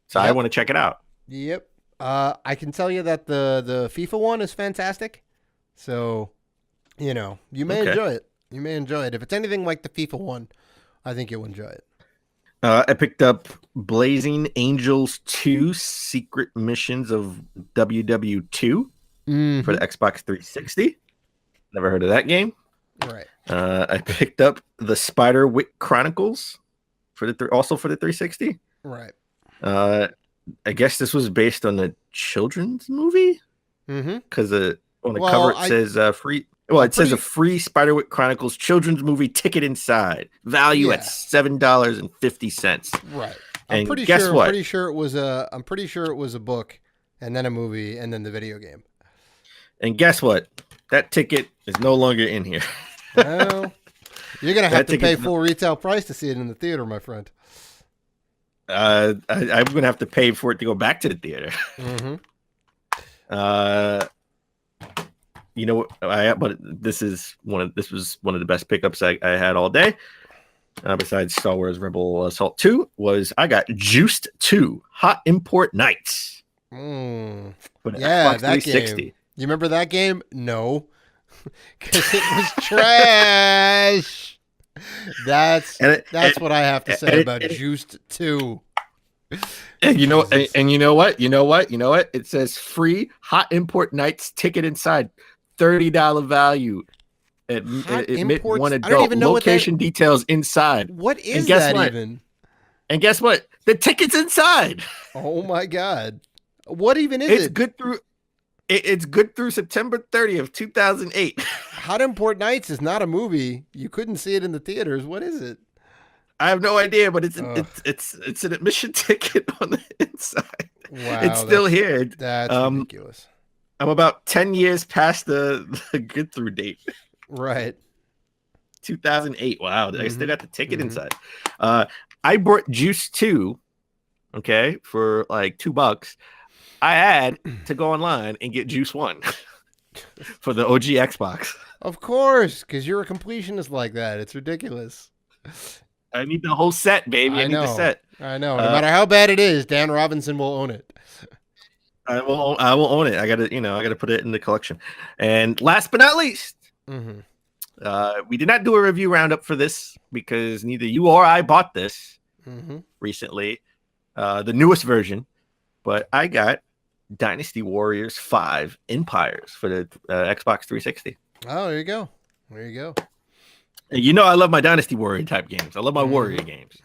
So I want to check it out.
Yep. I can tell you that the FIFA one is fantastic. So, you may enjoy it. You may enjoy it. If it's anything like the FIFA one, I think you'll enjoy it.
I picked up Blazing Angels 2 Secret Missions of WW2 for the Xbox 360. Never heard of that game.
Right.
I picked up the Spiderwick Chronicles for also for the 360.
Right.
I guess this was based on a children's movie because on the cover it says free. Well, it says a free Spiderwick Chronicles children's movie ticket inside, value at $7.50.
Right.
I'm pretty
sure it was a book, and then a movie, and then the video game.
And guess what? That ticket is no longer in here.
Well, you're gonna have to pay full retail price to see it in the theater, my friend.
I'm gonna have to pay for it to go back to the theater. But this was one of the best pickups I had all day. Besides Star Wars Rebel Assault 2, was I got Juiced 2 Hot Import Nights.
But
Xbox
that
360.
game. You remember that game? No, because it was trash. That's what I have to say about Juiced 2.
And you know what? It says free Hot Import Nights ticket inside, $30 value. Admit one adult. I don't even know location details inside.
What is that even?
And guess what? The ticket's inside.
Oh my god! What even is it?
It's good through September 30th, 2008.
Hot Import Nights is not a movie. You couldn't see it in the theaters. What is it?
I have no idea, but it's an admission ticket on the inside.
Wow,
it's still here.
That's ridiculous.
I'm about 10 years past the good through date.
Right.
2008. Wow. I still got the ticket inside. I bought Juice 2, okay, for like $2. I had to go online and get Juice 1 for the OG Xbox.
Of course, because you're a completionist like that. It's ridiculous.
I need the whole set, baby. I need the set.
I know. No matter how bad it is, Dan Robinson will own it.
I will own it. I gotta put it in the collection. And last but not least, we did not do a review roundup for this because neither you or I bought this recently, the newest version. But I got Dynasty Warriors 5 Empires for the Xbox 360.
Oh, there you go. There you go.
And I love my Dynasty Warrior type games. I love my Warrior games.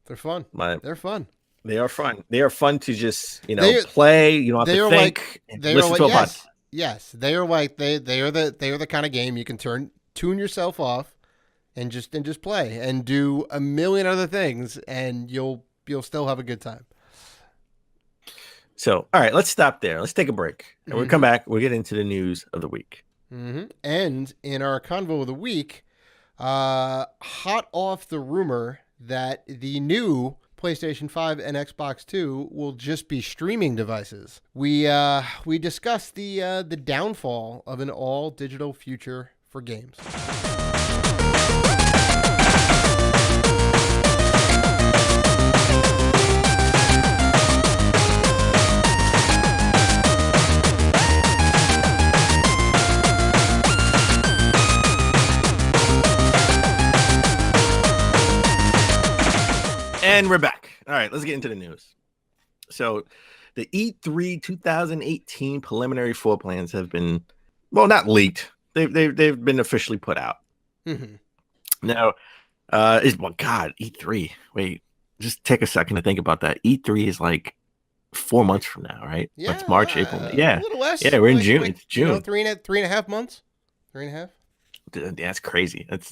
They're fun. They're fun.
They are fun. They are fun to just play. You don't have to think. Listen to a podcast.
Yes, they are like they are the kind of game you can tune yourself off and just play and do a million other things, and you'll still have a good time.
So, all right, let's stop there. Let's take a break, and we'll come back. We'll get into the news of the week.
And in our convo of the week, hot off the rumor that the new PlayStation 5 and Xbox 2 will just be streaming devices. We discussed the downfall of an all digital future for games.
And we're back. All right, let's get into the news. So the E3 2018 preliminary floor plans have been, not leaked. They've been officially put out. Now, E3. Wait, just take a second to think about that. E3 is like 4 months from now, right?
Yeah,
that's March, April.
Yeah, a little less.
Yeah, we're in June. It's June.
3.5 months. 3.5.
That's crazy. That's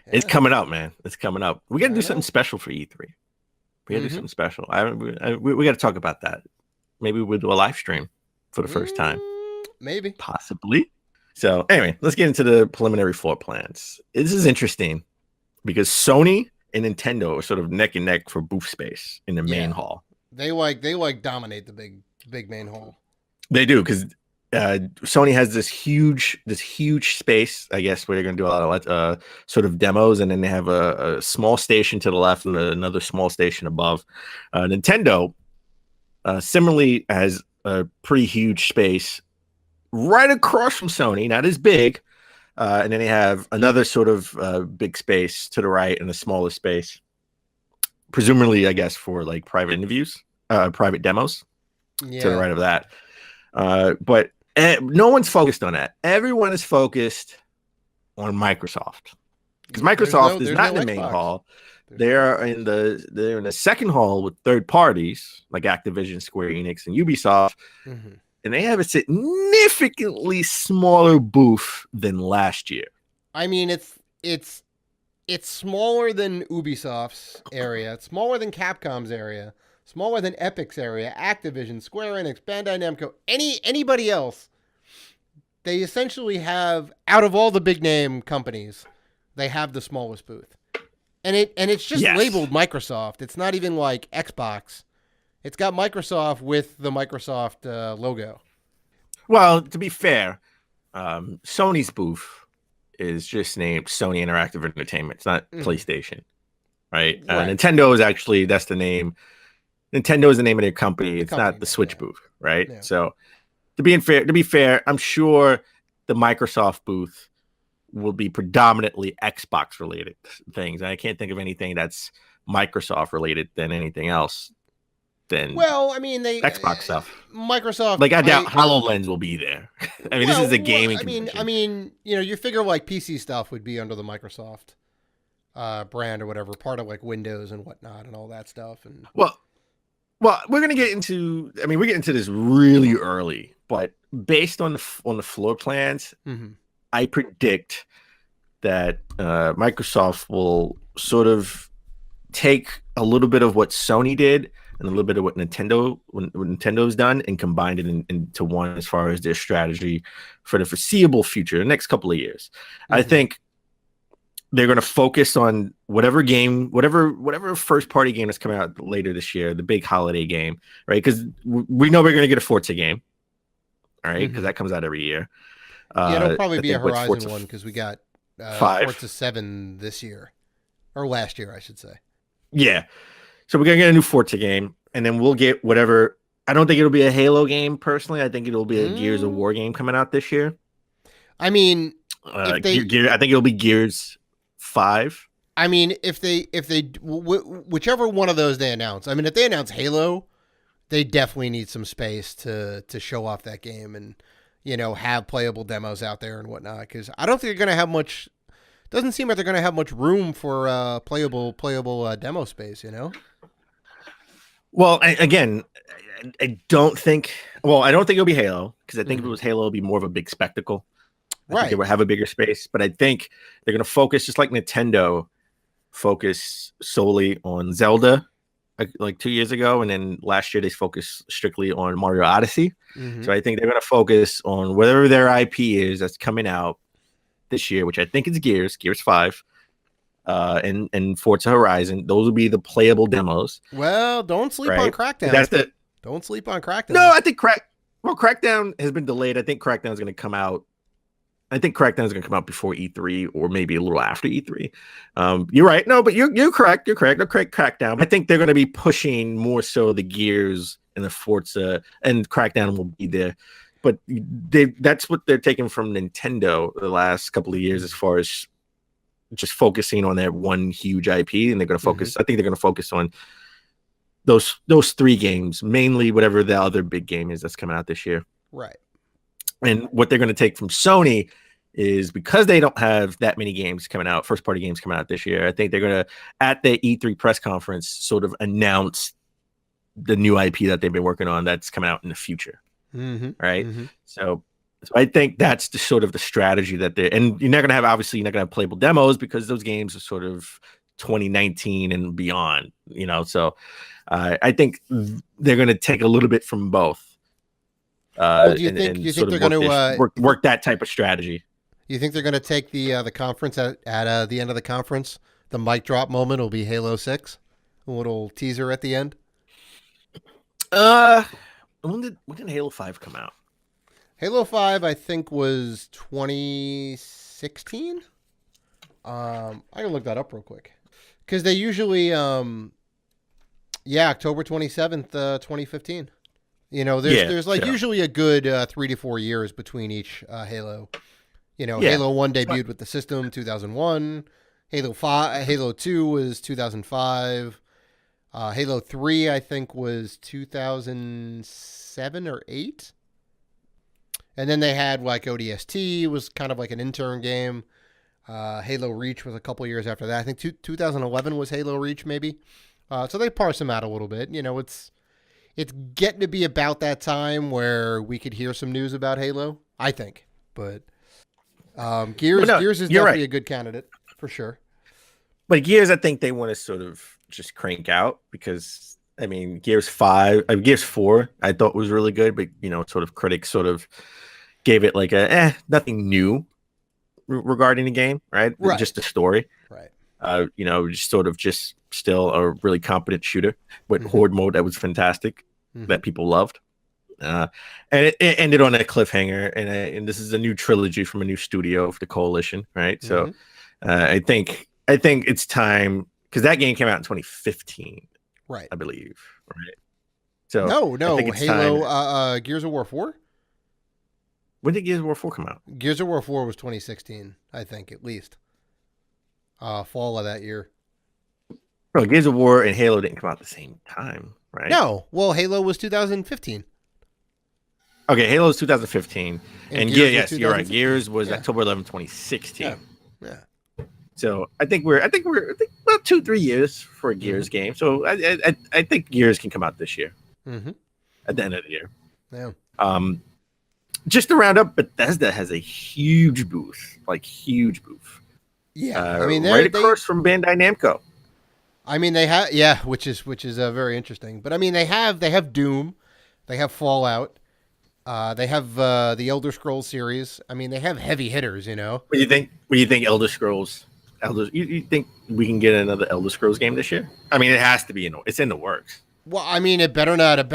it's coming up, man. It's coming up. We got to do something special for E3. We got to do something special. We got to talk about that. Maybe we'll do a live stream for the first time.
Maybe.
Possibly. So anyway, let's get into the preliminary floor plans. This is interesting because Sony and Nintendo are sort of neck and neck for booth space in the main hall.
They dominate the big main hall.
They do, because Sony has this huge space, I guess, where they're going to do a lot of sort of demos, and then they have a small station to the left and another small station above. Nintendo similarly has a pretty huge space right across from Sony, not as big, and then they have another sort of big space to the right and a smaller space, presumably, I guess, for like private interviews, private demos to the right of that. But no one's focused on that. Everyone is focused on Microsoft, because Microsoft is not in the main hall. They're in the second hall with third parties like Activision, Square Enix, and Ubisoft, and they have a significantly smaller booth than last year.
I mean, it's smaller than Ubisoft's area. It's smaller than Capcom's area. Smaller than Epic's area, Activision, Square Enix, Bandai Namco, anybody else. They essentially have, out of all the big name companies, they have the smallest booth. And it's just labeled Microsoft. It's not even like Xbox. It's got Microsoft with the Microsoft logo.
Well, to be fair, Sony's booth is just named Sony Interactive Entertainment. It's not PlayStation, right? Nintendo is actually, that's the name. Nintendo is the name of their company. It's not the Switch booth, right? Yeah. So to be fair, I'm sure the Microsoft booth will be predominantly Xbox related things. And I can't think of anything that's Microsoft related than anything else than Xbox stuff.
Microsoft,
like I doubt HoloLens will be there. I mean, this is a gaming convention.
I mean, you figure like PC stuff would be under the Microsoft brand or whatever, part of like Windows and whatnot and all that stuff. And
Well, we're gonna get into. I mean, we get into this really early, but based on the floor plans, I predict that Microsoft will sort of take a little bit of what Sony did and a little bit of what Nintendo's done and combine it into one as far as their strategy for the foreseeable future, the next couple of years. I think they're going to focus on whatever first party game that's coming out later this year, the big holiday game, right? Because we know we're going to get a Forza game, all right? Because that comes out every year.
It'll probably be a Horizon one because we got 5. Forza 7 this year, or last year, I should say.
Yeah. So we're going to get a new Forza game, and then we'll get whatever. I don't think it'll be a Halo game, personally. I think it'll be a Gears of War game coming out this year.
I mean,
I think it'll be Gears 5.
I mean, if they whichever one of those they announce. I mean, if they announce Halo, they definitely need some space to show off that game and have playable demos out there and whatnot. Because I don't think they're going to have much. Doesn't seem like they're going to have much room for playable demo space.
Well, I don't think. Well, I don't think it'll be Halo because I think if it was Halo, it'd be more of a big spectacle. I think they would have a bigger space, but I think they're going to focus, just like Nintendo focused solely on Zelda like 2 years ago, and then last year they focused strictly on Mario Odyssey. So I think they're going to focus on whatever their IP is that's coming out this year, which I think is Gears 5, and Forza Horizon. Those will be the playable demos.
Well, don't sleep on Crackdown. Don't sleep on Crackdown.
No, I think Crackdown has been delayed. I think Crackdown is going to come out. I think Crackdown is going to come out before E3 or maybe a little after E3. You're right. No, but you're correct. You're correct. Crackdown. I think they're going to be pushing more so the Gears and the Forza, and Crackdown will be there. But that's what they're taking from Nintendo the last couple of years as far as just focusing on that one huge IP. And they're going to focus. I think they're going to focus on those 3 games, mainly whatever the other big game is that's coming out this year.
Right.
And what they're going to take from Sony is, because they don't have that many games coming out, first party games coming out this year, I think they're going to, at the E3 press conference, sort of announce the new IP that they've been working on that's coming out in the future. Right. So I think that's the sort of the strategy that and you're not going to have playable demos because those games are sort of 2019 and beyond, so I think they're going to take a little bit from both.
Do you think they're going to
work that type of strategy?
You think they're going to take the conference at the end of the conference? The mic drop moment will be Halo 6, a little teaser at the end.
When did Halo 5 come out?
Halo 5, I think, was 2016. I can look that up real quick. Because they usually, October 27th, 2015. You know, there's usually a good 3 to 4 years between each Halo. You know, Halo 1 debuted with the system 2001. Halo 2 was 2005. Halo 3, I think, was 2007 or 8. And then they had like ODST was kind of like an intern game. Halo Reach was a couple years after that. I think 2011 was Halo Reach maybe. So they parse them out a little bit. You know, it's getting to be about that time where we could hear some news about Halo, I think. But Gears is definitely a good candidate for sure. But
Gears, I think they want to sort of just crank out because I mean Gears 4 I thought was really good, but you know, sort of critics sort of gave it like nothing new regarding the game, right? Just the story,
right?
You know, just still a really competent shooter with horde mode that was fantastic, that people loved, and it ended on a cliffhanger. And this is a new trilogy from a new studio of the Coalition, right? So I think it's time because that game came out in 2015,
right?
I believe, right? So
no, Halo, Gears of War 4.
When did Gears of War 4 come out?
Gears of War 4 was 2016, I think, at least. Fall of that year.
Bro, Gears of War and Halo didn't come out at the same time, right?
No. Well, Halo was 2015.
Okay, Halo was 2015. And yes, you're right. Gears was
Yeah.
October 11, 2016.
Yeah.
So I think we're about 2-3 years for a Gears game. So I think Gears can come out this year. At the end of the year.
Yeah.
Just to round up, Bethesda has a huge booth.
Yeah. I mean,
right across from Bandai Namco.
I mean, they have, which is very interesting. But I mean, they have Doom, they have Fallout, they have the Elder Scrolls series. I mean, they have heavy hitters, you know.
What do you think Elder Scrolls? You think we can get another Elder Scrolls game this year? I mean, it has to be. It's in the works.
Well, I mean, it better not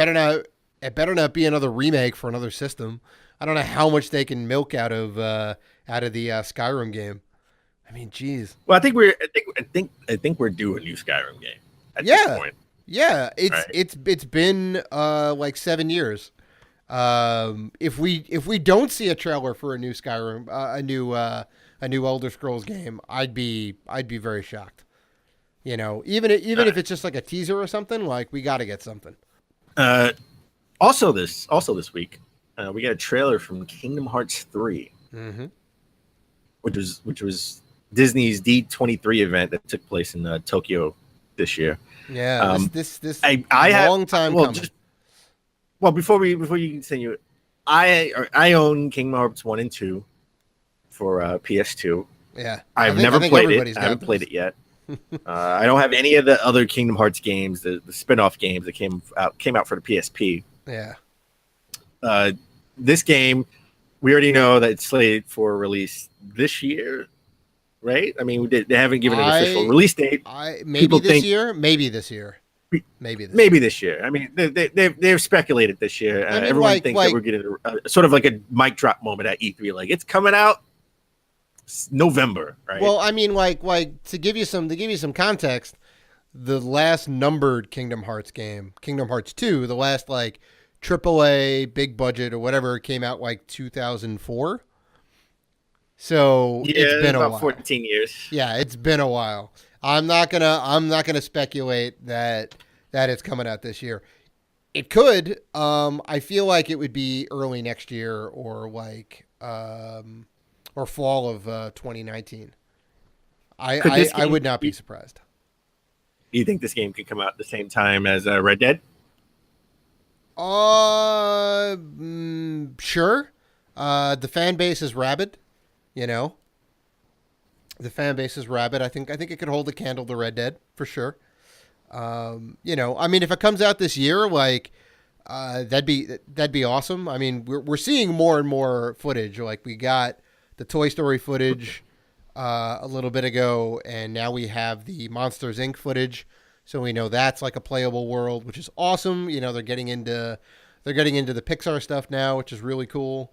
be another remake for another system. I don't know how much they can milk out of the Skyrim game. I mean, geez.
Well, I think we're due a new Skyrim game at this point.
Yeah, it's been like 7 years. If we don't see a trailer for a new Skyrim, a new Elder Scrolls game, I'd be very shocked. You know, even if it's just like a teaser or something, like we got to get something.
Also this week, we got a trailer from Kingdom Hearts 3, which was Disney's D23 event that took place in Tokyo this year.
Yeah, this
I
long time coming.
Before you continue, I own Kingdom Hearts 1 and 2 for PS2.
Yeah,
I've never played it. I haven't played it yet. I don't have any of the other Kingdom Hearts games, the spin-off games that came out for the PSP.
Yeah.
This game, we already know that it's slated for release this year, right? I mean, they haven't given an official release date.
Maybe this year. Maybe this year.
I mean, they've speculated this year. Everyone thinks that we're getting sort of like a mic drop moment at E3. Like, it's coming out November, right?
Well, I mean, like to give you some context, the last numbered Kingdom Hearts game, Kingdom Hearts 2, the last like AAA big budget or whatever, came out like 2004. So it's been
about
a while.
14 years.
Yeah, it's been a while. I'm not gonna speculate that it's coming out this year. It could. I feel like it would be early next year or like or fall of 2019. I would not be surprised.
Do you think this game could come out at the same time as Red Dead?
Sure. The fan base is rabid, you know. The fan base is rabid. I think it could hold a candle to Red Dead for sure. You know, I mean, if it comes out this year, like, that'd be awesome. I mean, we're seeing more and more footage. Like, we got the Toy Story footage a little bit ago, and now we have the Monsters Inc. footage. So we know that's like a playable world, which is awesome. You know, they're getting into the Pixar stuff now, which is really cool.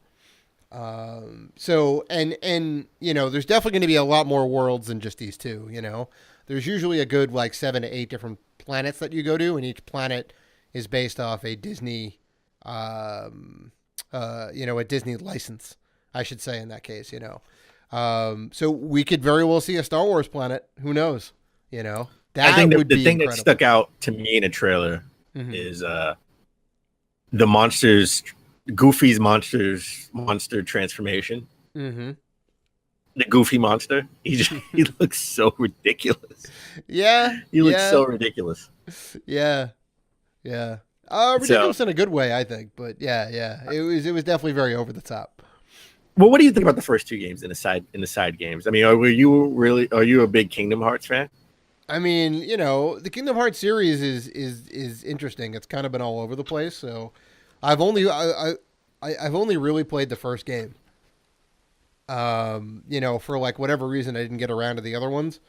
So and you know, there's definitely going to be a lot more worlds than just these two. You know, there's usually a good like 7 to 8 different planets that you go to, and each planet is based off a Disney, you know, a Disney license, I should say in that case. You know, so we could very well see a Star Wars planet. Who knows? You know, that
I think
would
the
be
thing
incredible.
that stuck out to me in a trailer is the monsters, Goofy's monster transformation.
Mm-hmm.
The Goofy monster. He looks so ridiculous.
Yeah,
He looks so ridiculous.
Yeah, yeah. Ridiculous in a good way, I think. But yeah. It was definitely very over the top.
Well, what do you think about the first two games in the side games? I mean, are you a big Kingdom Hearts fan?
I mean, you know, the Kingdom Hearts series is interesting. It's kind of been all over the place. So, I've only really played the first game. You know, for like whatever reason, I didn't get around to the other ones,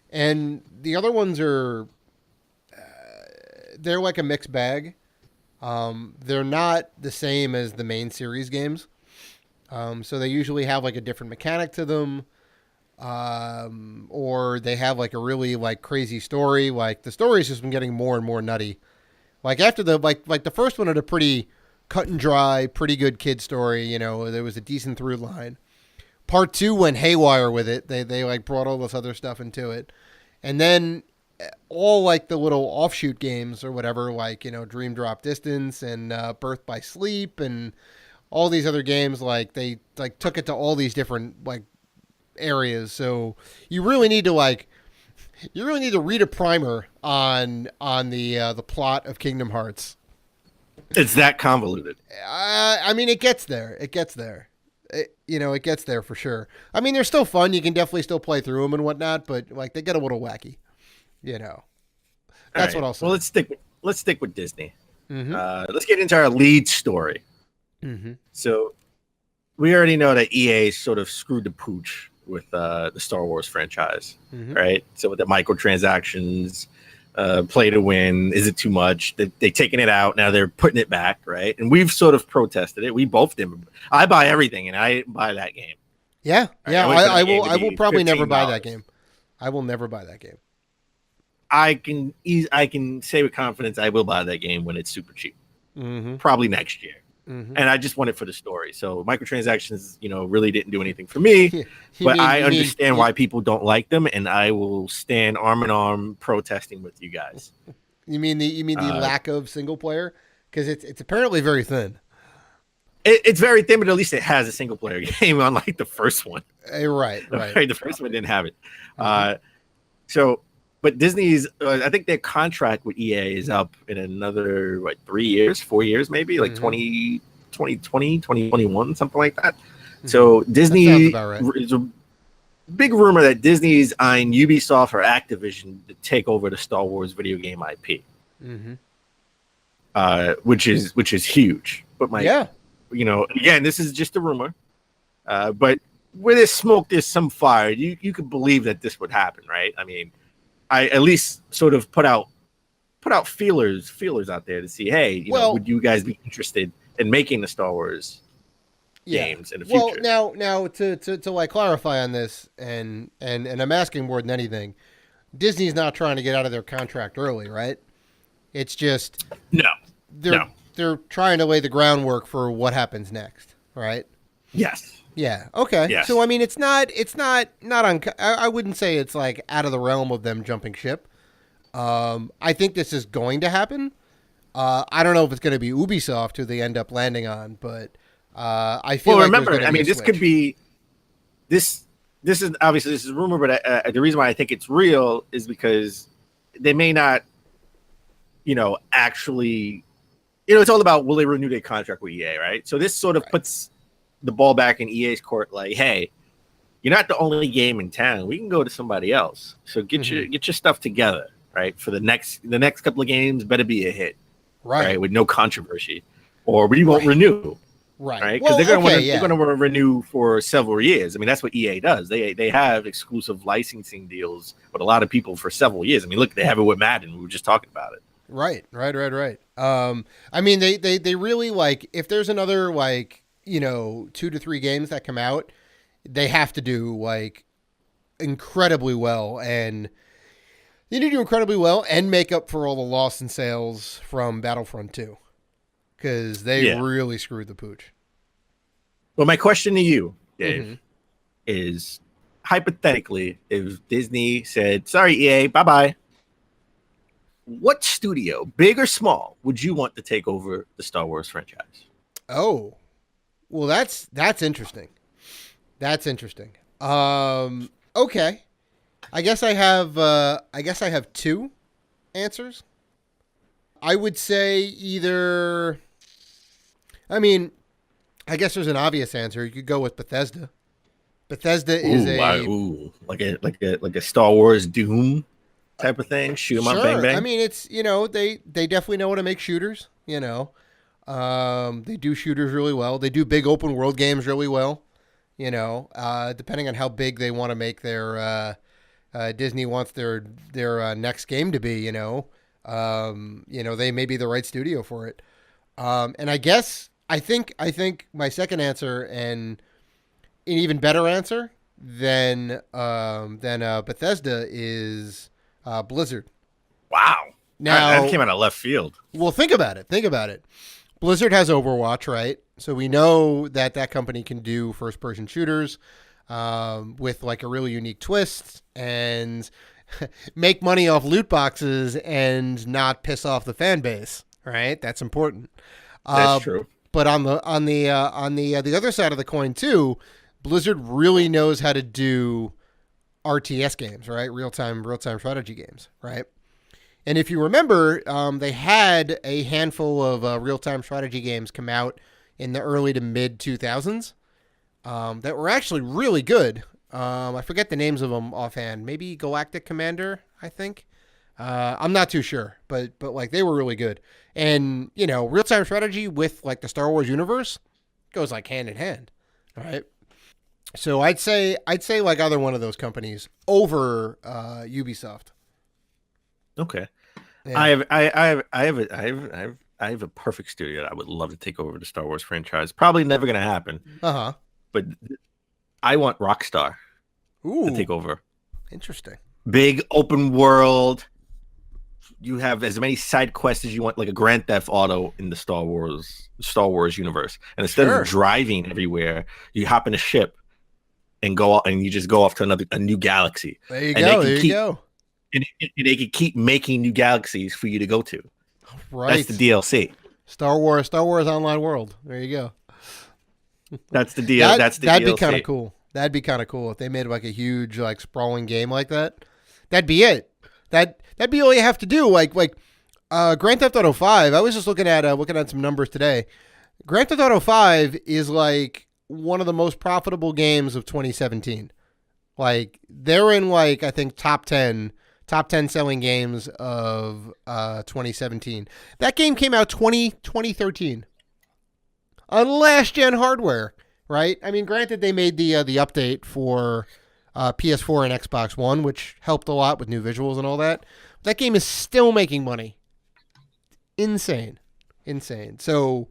and the other ones are they're like a mixed bag. They're not the same as the main series games. So they usually have like a different mechanic to them. Or they have like a really like crazy story. Like the story's just been getting more and more nutty. Like after the like the first one had a pretty cut and dry, pretty good kid story. You know, there was a decent through line. Part 2 went haywire with it. They like brought all this other stuff into it, and then all like the little offshoot games or whatever, like, you know, Dream Drop Distance and Birth by Sleep and all these other games, like they like took it to all these different like areas. So you really need to read a primer on the plot of Kingdom Hearts.
It's that convoluted.
I mean, it gets there. It gets there. It gets there for sure. I mean, they're still fun. You can definitely still play through them and whatnot, but like they get a little wacky. You know, that's what I'll say.
Well, let's stick with Disney.
Mm-hmm.
Let's get into our lead story.
Mm-hmm.
So we already know that EA sort of screwed the pooch with the Star Wars franchise, right? So with the microtransactions, play to win, is it too much? They've taken it out, now they're putting it back, right? And we've sort of protested it. We both did. I buy everything, and I didn't buy that game.
Yeah, yeah. I will probably never buy that
$15.
game. I will never buy that game.
I can say with confidence I will buy that game when it's super cheap, probably next year. And I just want it for the story. So microtransactions, you know, really didn't do anything for me. But I understand why people don't like them, and I will stand arm in arm protesting with you guys.
You mean the lack of single player? Because it's apparently very thin.
It's very thin, but at least it has a single player game, unlike the first one.
Right.
The first one didn't have it. But Disney's, I think their contract with EA is up in another, 4 years, maybe, like 2020, 2021, something like that. So Disney,
that right.
There's a big rumor that Disney's eyeing Ubisoft or Activision to take over the Star Wars video game IP, which is huge. But you know, again, this is just a rumor. But where there's smoke, there's some fire. You could believe that this would happen, right? I mean, I at least sort of put out feelers out there to see, hey, you know, would you guys be interested in making the Star Wars games in the future?
Well, now to like clarify on this, and I'm asking more than anything, Disney's not trying to get out of their contract early, right? It's just they're trying to lay the groundwork for what happens next, right?
Yes.
Yeah. Okay.
Yes.
So I mean, it's not on. I wouldn't say it's like out of the realm of them jumping ship. I think this is going to happen. I don't know if it's going to be Ubisoft who they end up landing on, but I feel. Well,
remember, I mean, this could be this. This is obviously this is rumor, but the reason why I think it's real is because they may not, you know, actually, you know, it's all about will they renew their contract with EA, right? So this sort of puts the ball back in EA's court, like, hey, you're not the only game in town. We can go to somebody else. So get your stuff together, right? For the next couple of games, better be a hit, right? With no controversy, or we won't renew, right? Because they're going to want to renew for several years. I mean, that's what EA does. They have exclusive licensing deals with a lot of people for several years. I mean, look, they have it with Madden. We were just talking about it. Right.
I mean, they really, like, if there's another, like, 2 to 3 games that come out, they have to do like incredibly well, and they need to do incredibly well and make up for all the loss in sales from Battlefront 2, because they really screwed the pooch.
Well, my question to you, Dave, is hypothetically, if Disney said, sorry, EA, bye-bye, what studio, big or small, would you want to take over the Star Wars franchise?
Oh, well, that's interesting. That's interesting. Okay. I guess I have 2 answers. I would say either, I mean, I guess there's an obvious answer. You could go with Bethesda. Bethesda is
like a Star Wars Doom type of thing. Shoot 'em up, bang bang.
I mean, it's they definitely know how to make shooters. They do shooters really well. They do big open world games really well. Depending on how big they want to make their Disney wants their next game to be. They may be the right studio for it. And I think my second answer and an even better answer than Bethesda is Blizzard.
Wow.
Now
that came out of left field.
Well, think about it. Blizzard has Overwatch, right? So we know that company can do first-person shooters with like a really unique twist and make money off loot boxes and not piss off the fan base, right? That's important.
That's true.
But on the other side of the coin too, Blizzard really knows how to do RTS games, right? Real time strategy games, right? And if you remember, they had a handful of real-time strategy games come out in the early to mid 2000s that were actually really good. I forget the names of them offhand. Maybe Galactic Commander, I think. I'm not too sure, but like they were really good. And real-time strategy with like the Star Wars universe goes like hand in hand, all right? So I'd say like either one of those companies over Ubisoft.
Okay.
Yeah.
I have a perfect studio that I would love to take over the Star Wars franchise. Probably never going to happen. But I want Rockstar to take over.
Interesting.
Big open world. You have as many side quests as you want, like a Grand Theft Auto in the Star Wars universe. And instead of driving everywhere, you hop in a ship and go out, and you just go off to a new galaxy.
There you go.
And they can keep making new galaxies for you to go to.
Right.
That's the DLC.
Star Wars Online World. There you go.
That's the deal. That'd
be kind of cool. That'd be kind of cool if they made like a huge like sprawling game like that. That'd be it. That'd be all you have to do. Like Grand Theft Auto 5. I was just looking at some numbers today. Grand Theft Auto 5 is like one of the most profitable games of 2017. Like they're in like I think top 10 selling games of 2017. That game came out 2013 on last gen hardware, right? I mean, granted they made the update for PS4 and Xbox One, which helped a lot with new visuals and all that. That game is still making money. Insane. So,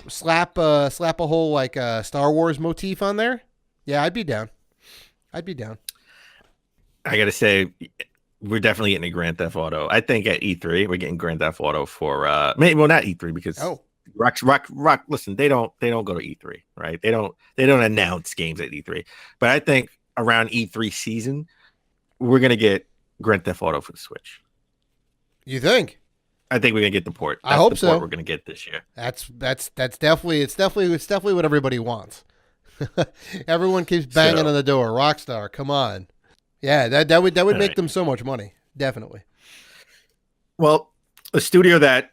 slap a whole like Star Wars motif on there. Yeah, I'd be down.
I gotta say, we're definitely getting a Grand Theft Auto. I think at E3 we're getting Grand Theft Auto for not E3 because Rock. Listen, they don't go to E3, right? They don't announce games at E3. But I think around E3 season, we're gonna get Grand Theft Auto for the Switch.
You think?
I think we're gonna get the port.
I hope so.
We're gonna get this year.
That's definitely what everybody wants. Everyone keeps banging on the door. Rockstar, come on. Yeah, that would make them so much money. Definitely.
Well, a studio that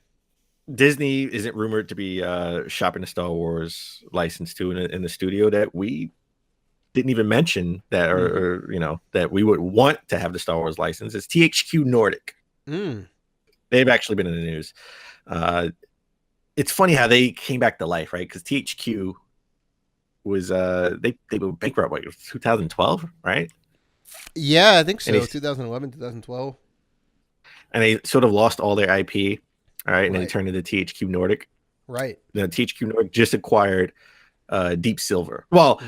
Disney isn't rumored to be shopping the Star Wars license to, in the studio that we didn't even mention that, or that we would want to have the Star Wars license, is THQ Nordic. They've actually been in the news. It's funny how they came back to life, right? Because THQ was they were bankrupt like 2012, right?
Yeah, I think so. 2011, 2012.
And they sort of lost all their IP, all right, and they turned into THQ Nordic.
Right.
THQ Nordic just acquired Deep Silver. Well,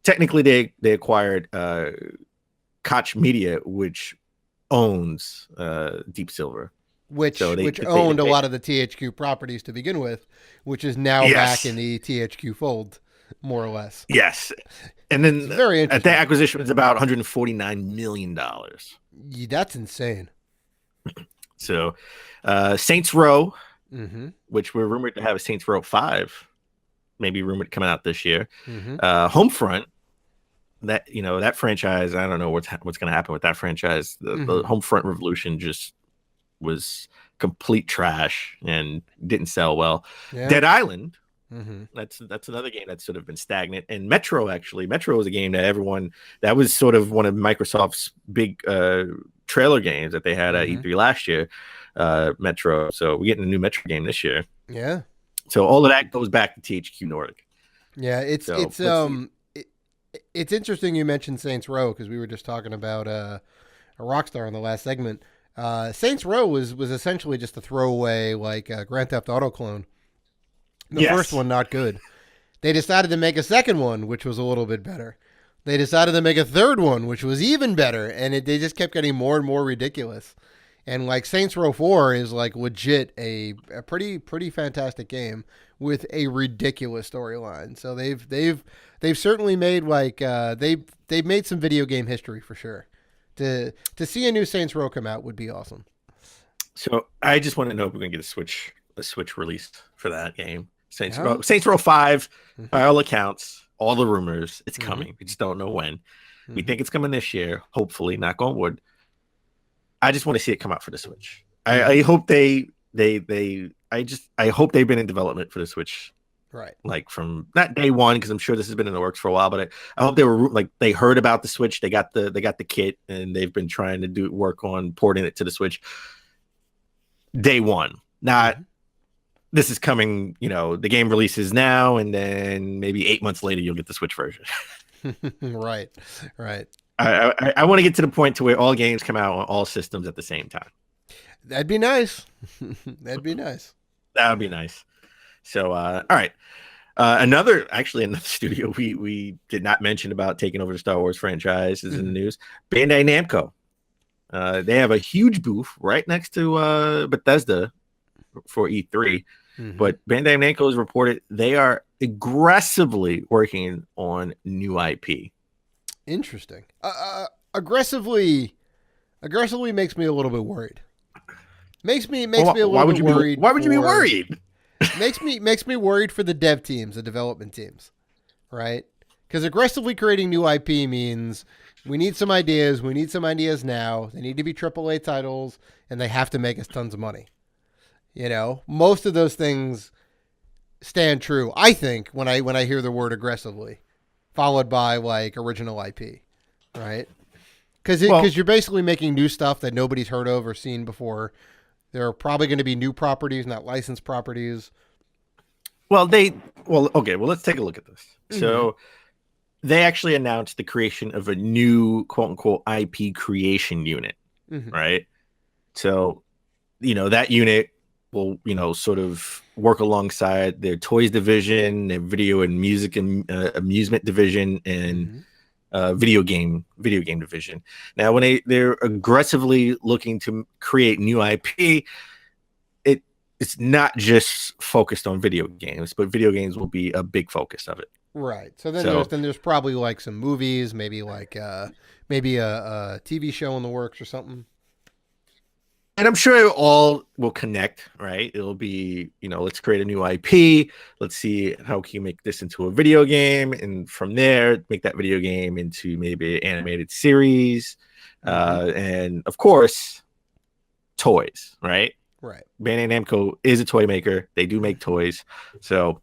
technically they acquired Koch Media, which owns Deep Silver.
Which owned a lot of the THQ properties to begin with, which is now back in the THQ fold, more or less.
Yes. And then
very interesting.
That acquisition was about $149 million.
Yeah, that's insane.
So Saints Row, which we're rumored to have a Saints Row 5, maybe rumored coming out this year. Homefront, that franchise, I don't know what's going to happen with that franchise. The Homefront Revolution just was complete trash and didn't sell well. Dead Island, that's another game that's sort of been stagnant. And Metro is a game that was sort of one of Microsoft's big trailer games that they had at E3 last year. Metro, so we're getting a new Metro game this year. Yeah, so all of that goes back to THQ Nordic.
Yeah, it's interesting you mentioned Saints Row, because we were just talking about a Rockstar in the last segment. Saints Row was essentially just a throwaway, like Grand Theft Auto clone. The first one, not good. They decided to make a second one, which was a little bit better. They decided to make a third one, which was even better, and they just kept getting more and more ridiculous. And like Saints Row 4 is like legit a pretty fantastic game with a ridiculous storyline. So they've certainly made they've made some video game history for sure. To see a new Saints Row come out would be awesome.
So I just want to know if we're gonna get a Switch release for that game. Saints Row 5, by all accounts, all the rumors, it's coming. We just don't know when. We think it's coming this year, hopefully, knock on wood. I just want to see it come out for the Switch. I hope I hope they've been in development for the Switch.
Right.
Like from not day one, because I'm sure this has been in the works for a while, but I hope they heard about the Switch, they got the kit, and they've been trying to work on porting it to the Switch day one. Not this is coming, the game releases now, and then maybe 8 months later you'll get the Switch version.
Right.
I want to get to the point to where all games come out on all systems at the same time.
That'd be nice. That'd be nice.
That would be nice. So, all right. Another studio we did not mention about taking over the Star Wars franchise is in the news. Bandai Namco. They have a huge booth right next to Bethesda for E3. But Bandai Namco has reported they are aggressively working on new IP.
Interesting. Aggressively makes me a little bit worried. Makes me a little bit worried.
Why would you be worried?
makes me worried for the dev teams, the development teams, right? Because aggressively creating new IP means we need some ideas. We need some ideas now. They need to be AAA titles, and they have to make us tons of money. Most of those things stand true, I think, when I hear the word aggressively, followed by like original IP, right? Because you're basically making new stuff that nobody's heard of or seen before. There are probably going to be new properties, not licensed properties.
Let's take a look at this. So they actually announced the creation of a new quote unquote IP creation unit, right? So, that unit will, sort of work alongside their toys division, their video and music and amusement division, and video game division. Now, when they're aggressively looking to create new IP, it's not just focused on video games, but video games will be a big focus of it.
Right. So there's probably like some movies, maybe like a TV show in the works or something.
And I'm sure it all will connect, right? It'll be, let's create a new IP. Let's see how can you make this into a video game. And from there, make that video game into maybe an animated series. And of course, toys, right?
Right.
Bandai Namco is a toy maker. They do make toys. So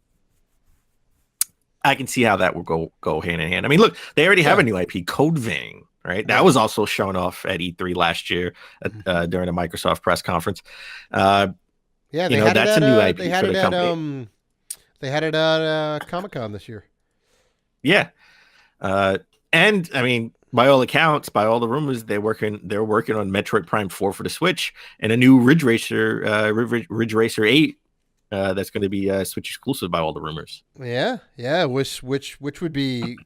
I can see how that will go hand in hand. I mean, look, they already have a new IP, Code Vein. Right, that was also shown off at E3 last year during a Microsoft press conference.
That's a new IP
for the company.
They had it at Comic-Con this year.
Yeah, and I mean, by all accounts, by all the rumors, they're working on Metroid Prime 4 for the Switch and a new Ridge Racer 8 that's going to be Switch exclusive by all the rumors.
Yeah, which would be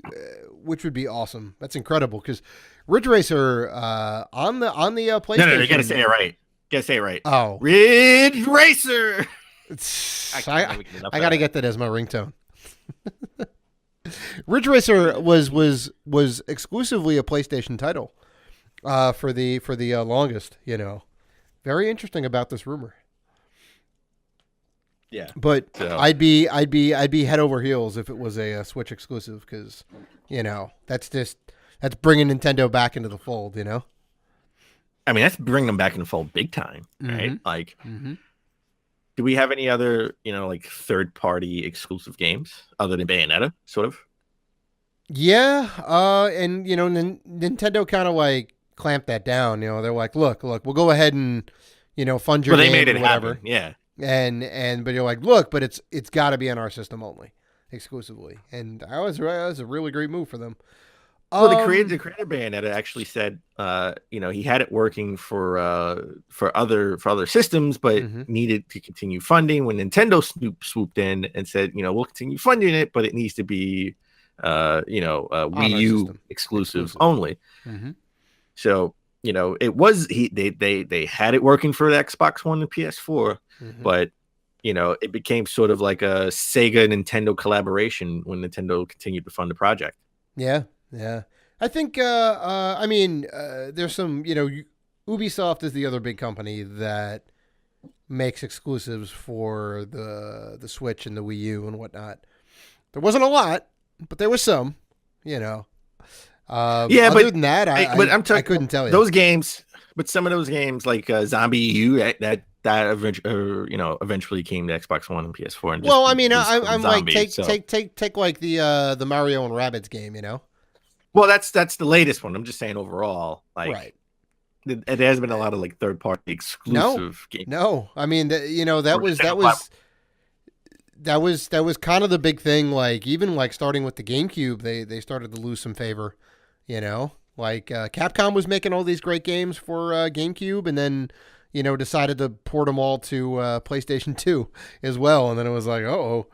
awesome. That's incredible because Ridge Racer on the PlayStation.
No, you got to say it right. Got to say it right.
Oh,
Ridge Racer.
I got to get that as my ringtone. Ridge Racer was exclusively a PlayStation title for the longest. Very interesting about this rumor.
Yeah,
but so. I'd be head over heels if it was a Switch exclusive because that's bringing Nintendo back into the fold.
I mean, that's bringing them back in the fold big time, right?
Mm-hmm.
Like, do we have any other, like third-party exclusive games other than Bayonetta, sort of?
Yeah, and Nintendo kind of like clamped that down. They're like, look, we'll go ahead and fund your.
Well, they
game
made it
or whatever.
happen. Yeah,
but you're like, look, but it's got to be on our system only, exclusively, and that was a really great move for them.
Well, the creator of Bayonetta actually said, he had it working for other systems, but needed to continue funding. When Nintendo swooped in and said, we'll continue funding it, but it needs to be, Wii U exclusive only.
Mm-hmm.
So, it was they had it working for the Xbox One and PS4, but it became sort of like a Sega Nintendo collaboration when Nintendo continued to fund the project.
Yeah. Yeah, I think. There's some. Ubisoft is the other big company that makes exclusives for the Switch and the Wii U and whatnot. There wasn't a lot, but there was some.
Yeah,
other than that, I couldn't tell you
those games. But some of those games, like Zombie U, that eventually came to Xbox One and PS4. And
I'm like take like the Mario and Rabbids game,
Well, that's the latest one. I'm just saying overall, like,
right.
It has been a lot of like third party exclusive games.
No, I mean that was kind of the big thing. Like even like starting with the GameCube, they started to lose some favor. Like Capcom was making all these great games for GameCube, and then decided to port them all to PlayStation 2 as well, and then it was like, oh.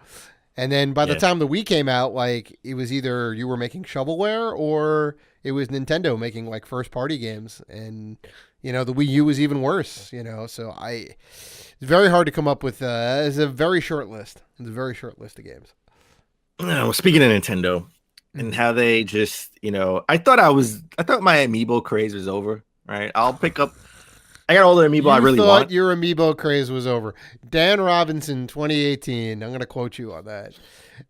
And then by the time the Wii came out, like it was either you were making shovelware or it was Nintendo making like first party games. And, the Wii U was even worse, so it's very hard to come up with, it's a very short list. It's a very short list of games.
Well, speaking of Nintendo and how they just, I thought my Amiibo craze was over, right? I got all the Amiibo I really want.
Your Amiibo craze was over. Dan Robinson, 2018. I'm going to quote you on that.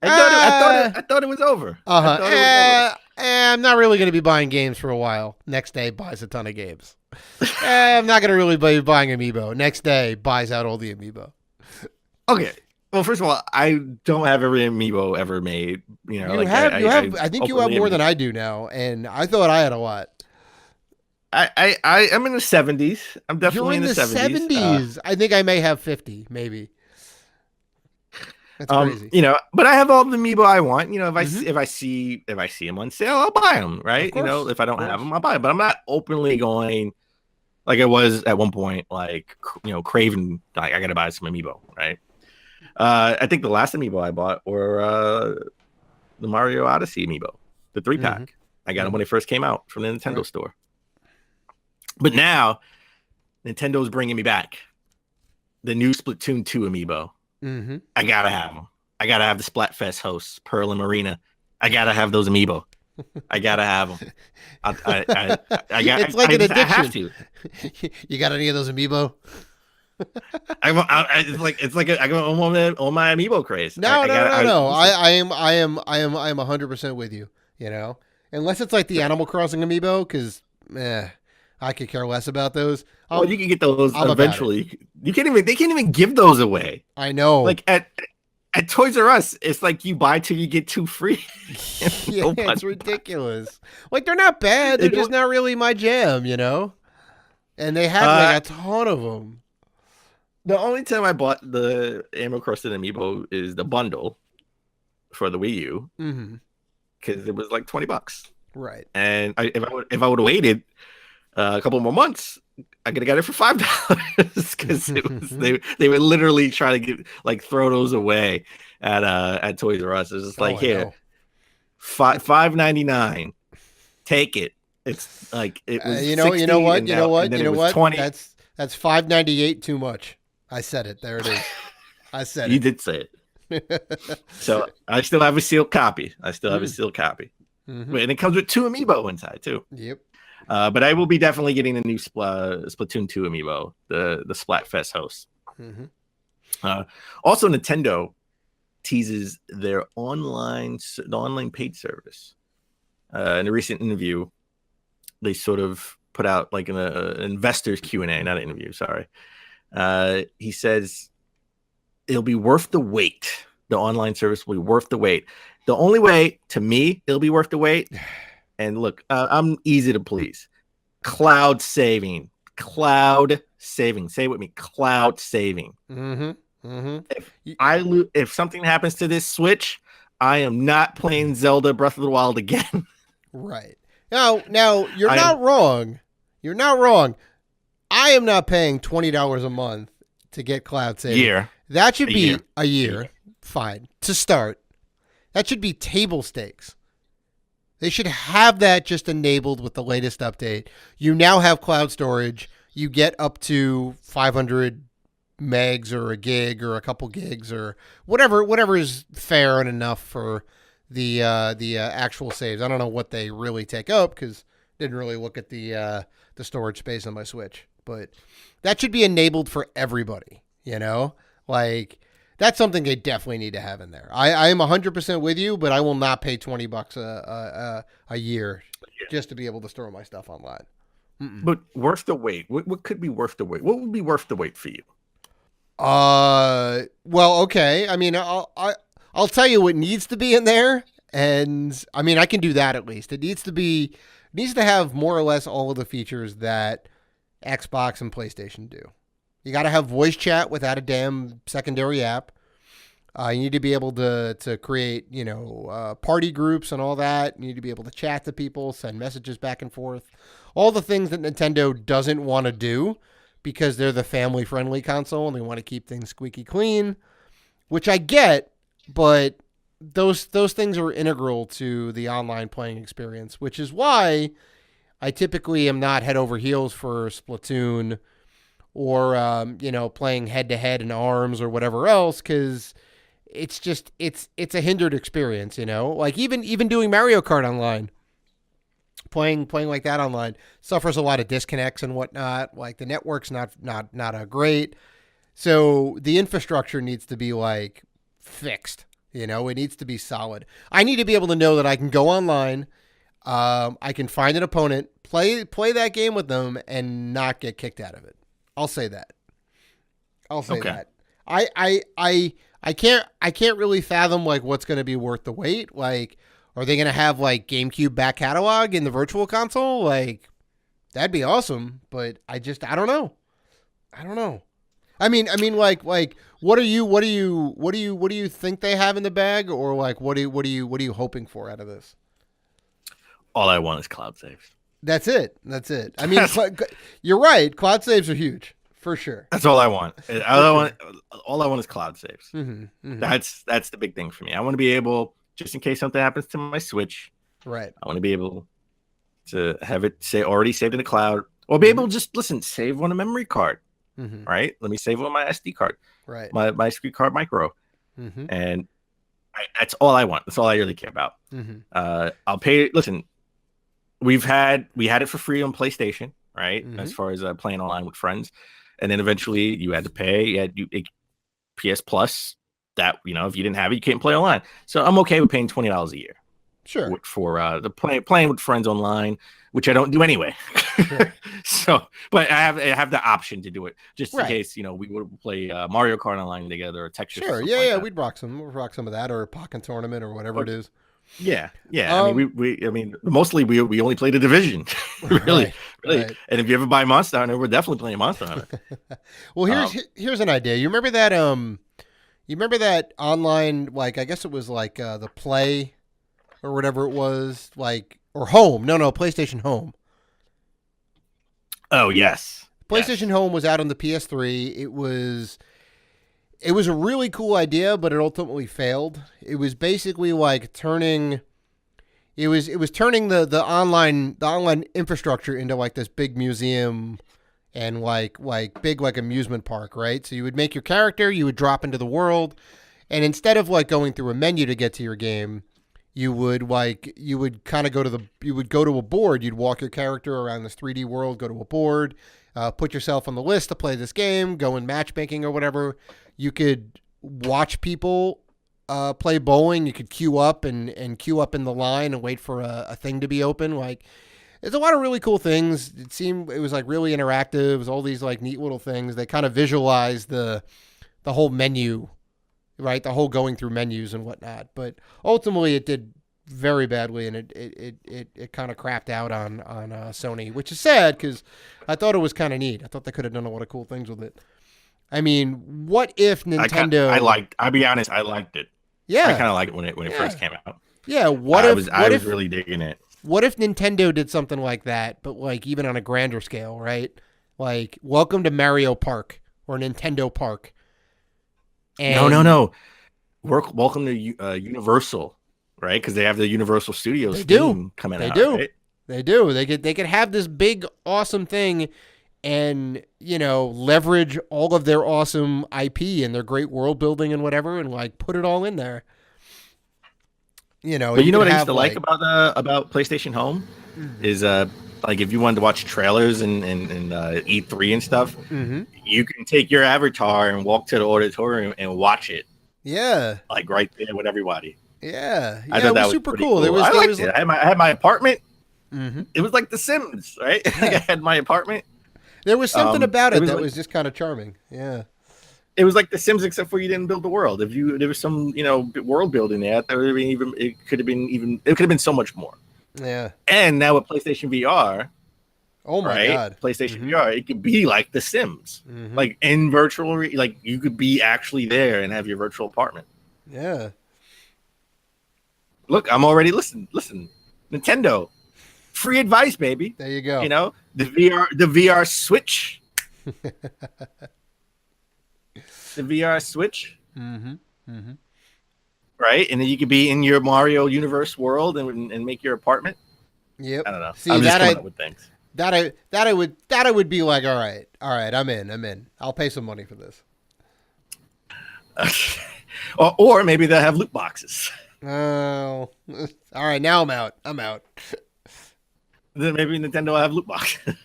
I thought it was over.
I'm not really going to be buying games for a while. Next day, buys a ton of games. I'm not going to really be buying Amiibo. Next day, buys out all the Amiibo.
Okay. Well, first of all, I don't have every Amiibo ever made.
I think you have more than I do now, and I thought I had a lot.
I'm in the 70s. I'm definitely
in the 70s. I think I may have 50, maybe. That's crazy.
But I have all the Amiibo I want. If I see them on sale, I'll buy them, right? If I don't have them, I'll buy them. But I'm not openly going like I was at one point, like craving. Like I got to buy some Amiibo, right? I think the last Amiibo I bought were the Mario Odyssey Amiibo, the 3-pack. I got them when they first came out from the Nintendo store. But now, Nintendo's bringing me back the new Splatoon 2 Amiibo. I gotta have them. I gotta have the Splatfest hosts, Pearl and Marina. I gotta have those Amiibo. I gotta have them.
It's like an addiction.
I have to.
You got any of those Amiibo?
It's like I'm on my Amiibo craze.
No. I am 100% with you. Unless it's like the Animal Crossing Amiibo, because I could care less about those.
Well, you can get those eventually. They can't even give those away.
I know.
Like at Toys R Us, it's like you buy two, you get two free.
Yeah, it's ridiculous. Like they're not bad. They're just not really my jam, And they had like a ton of them.
The only time I bought the Animal Crossing Amiibo is the bundle for the Wii U, because it was like $20.
Right.
And if I would have waited a couple more months, I could have got it for $5 because it was they would literally try to throw those away at Toys R Us. It's just like, here, $5.99, take it. It's like it was.
You know what?
20.
That's $5.98 too much. I said it. There it is. I said
You
it.
did say it. So I still have a sealed copy.
Mm-hmm.
And it comes with 2 amiibo inside too.
Yep.
But I will be definitely getting the new Splatoon 2 amiibo, the Splatfest host.
Mm-hmm.
Also, Nintendo teases their online paid service. In a recent interview, they sort of put out like an investor's Q&A, not an interview. Sorry. He says it'll be worth the wait. The online service will be worth the wait. The only way, to me, it'll be worth the wait. And look, I'm easy to please. Cloud saving. Say it with me. Cloud saving.
Mm-hmm. Mm-hmm.
If something happens to this Switch, I am not playing Zelda Breath of the Wild again.
Right. Now you're not wrong. You're not wrong. I am not paying $20 a month to get cloud saving.
Year.
That should be a year. Fine. To start. That should be table stakes. They should have that just enabled with the latest update. You now have cloud storage. You get up to 500 megs or a gig or a couple gigs or whatever is fair and enough for the actual saves. I don't know what they really take up because I didn't really look at the storage space on my Switch. But that should be enabled for everybody, you know? Like, that's something they definitely need to have in there. I am 100% with you, but I will not pay $20 a year just to be able to store my stuff online. Mm-mm.
But worth the wait. What could be worth the wait? What would be worth the wait for you?
Well, okay. I mean, I'll tell you what needs to be in there, and I mean, I can do that at least. It needs to have more or less all of the features that Xbox and PlayStation do. You got to have voice chat without a damn secondary app. You need to be able to create, party groups and all that. You need to be able to chat to people, send messages back and forth. All the things that Nintendo doesn't want to do because they're the family-friendly console and they want to keep things squeaky clean, which I get, but those things are integral to the online playing experience, which is why I typically am not head over heels for Splatoon or, playing head-to-head in ARMS or whatever else, because it's just, it's a hindered experience, Like, even doing Mario Kart online, playing like that online, suffers a lot of disconnects and whatnot. Like, the network's not great. So the infrastructure needs to be, like, fixed, it needs to be solid. I need to be able to know that I can go online, I can find an opponent, play that game with them, and not get kicked out of it. I'll say that. That. I can't really fathom like what's going to be worth the wait. Like, are they going to have like GameCube back catalog in the virtual console? Like, that'd be awesome. But I don't know. I mean, like, what do you think they have in the bag, or like, what are you hoping for out of this?
All I want is cloud saves.
That's it. I mean, you're right. Cloud saves are huge, for sure.
That's all I want. All I want is cloud saves.
Mm-hmm, mm-hmm.
That's the big thing for me. I want to be able, just in case something happens to my Switch,
right?
I want to be able to have it already saved in the cloud, or be able to just save on a memory card.
Mm-hmm.
Right? Let me save on my SD card.
Right.
My SD card micro.
Mm-hmm.
And that's all I want. That's all I really care about.
Mm-hmm.
I'll pay. Listen, we had it for free on PlayStation, right?
Mm-hmm.
As far as playing online with friends, and then eventually you had to pay. You had PS Plus. That if you didn't have it, you can't play online. So I'm okay with paying $20 a year.
Sure.
For the playing with friends online, which I don't do anyway. Sure. So, but I have the option to do it just in case we would play Mario Kart online together or Tetris.
Sure. Yeah. We'd rock some of that, or a Pokken tournament or whatever it is.
Yeah. I mean, mostly we only play the Division, really. Right. And if you ever buy Monster Hunter, we're definitely playing Monster Hunter.
Well, here's an idea. You remember that online, like, I guess it was like the Play or whatever it was, like, or Home. No, PlayStation Home.
Oh yes.
PlayStation Home was out on the PS3. It was a really cool idea, but it ultimately failed. It was basically like turning turning the online infrastructure into like this big museum and like big like amusement park, right? So you would make your character, you would drop into the world, and instead of like going through a menu to get to your game, you would kind of go to a board. You'd walk your character around this 3D world, go to a board, put yourself on the list to play this game, go in matchmaking or whatever. You could watch people play bowling. You could queue up and queue up in the line and wait for a thing to be open. Like, there's a lot of really cool things. It was like really interactive. It was all these like neat little things. They kind of visualized the whole menu, right? The whole going through menus and whatnot. But ultimately, it did very badly, and it kind of crapped out on Sony, which is sad because I thought it was kind of neat. I thought they could have done a lot of cool things with it. I mean, what if Nintendo?
I'll be honest, I liked it.
Yeah,
I kind of liked it when it first came out.
Yeah,
I was really digging it.
What if Nintendo did something like that, but like even on a grander scale, right? Like, welcome to Mario Park or Nintendo Park. And
No. Welcome to Universal, right? Because they have the Universal Studios theme coming out. Right?
They do. They could have this big, awesome thing, and leverage all of their awesome IP and their great world building and whatever, and like put it all in there.
But you know what I used to like about PlayStation Home is like if you wanted to watch trailers and E3 and stuff, you can take your avatar and walk to the auditorium and watch it.
Yeah,
like right there with everybody.
Yeah,
I thought that was
super
cool.
There was,
I liked it. I had my apartment.
Mm-hmm.
It was like The Sims, right? Like I had my apartment.
There was something about it that
was
was just kind of charming. Yeah.
It was like The Sims, except for you didn't build the world. If there was some, world building there, it could have been so much more.
Yeah.
And now with PlayStation VR,
oh my God,
PlayStation VR, it could be like The Sims, like in virtual, like you could be actually there and have your virtual apartment.
Yeah.
Look, I'm already listen, Nintendo, free advice, baby.
There you go.
The VR Switch. The VR Switch, right? And then you could be in your Mario universe world and make your apartment.
Yep.
I don't know.
See,
I'm just coming up with things.
That I would be like, all right, I'm in. I'll pay some money for this.
Okay. Or maybe they'll have loot boxes.
Oh, all right. Now I'm out.
Then maybe Nintendo will have loot boxes.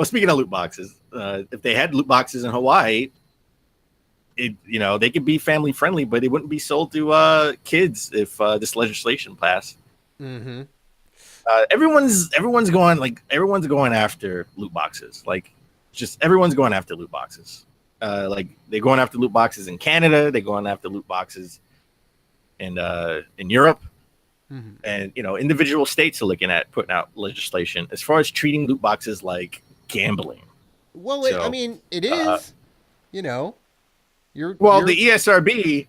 Speaking of loot boxes, if they had loot boxes in Hawaii, they could be family friendly, but it wouldn't be sold to kids if this legislation passed.
Mm-hmm.
Everyone's going after loot boxes. Like, just everyone's going after loot boxes. Like they're going after loot boxes in Canada. They're going after loot boxes in Europe. And individual states are looking at putting out legislation as far as treating loot boxes like gambling.
Well, it is. The
ESRB,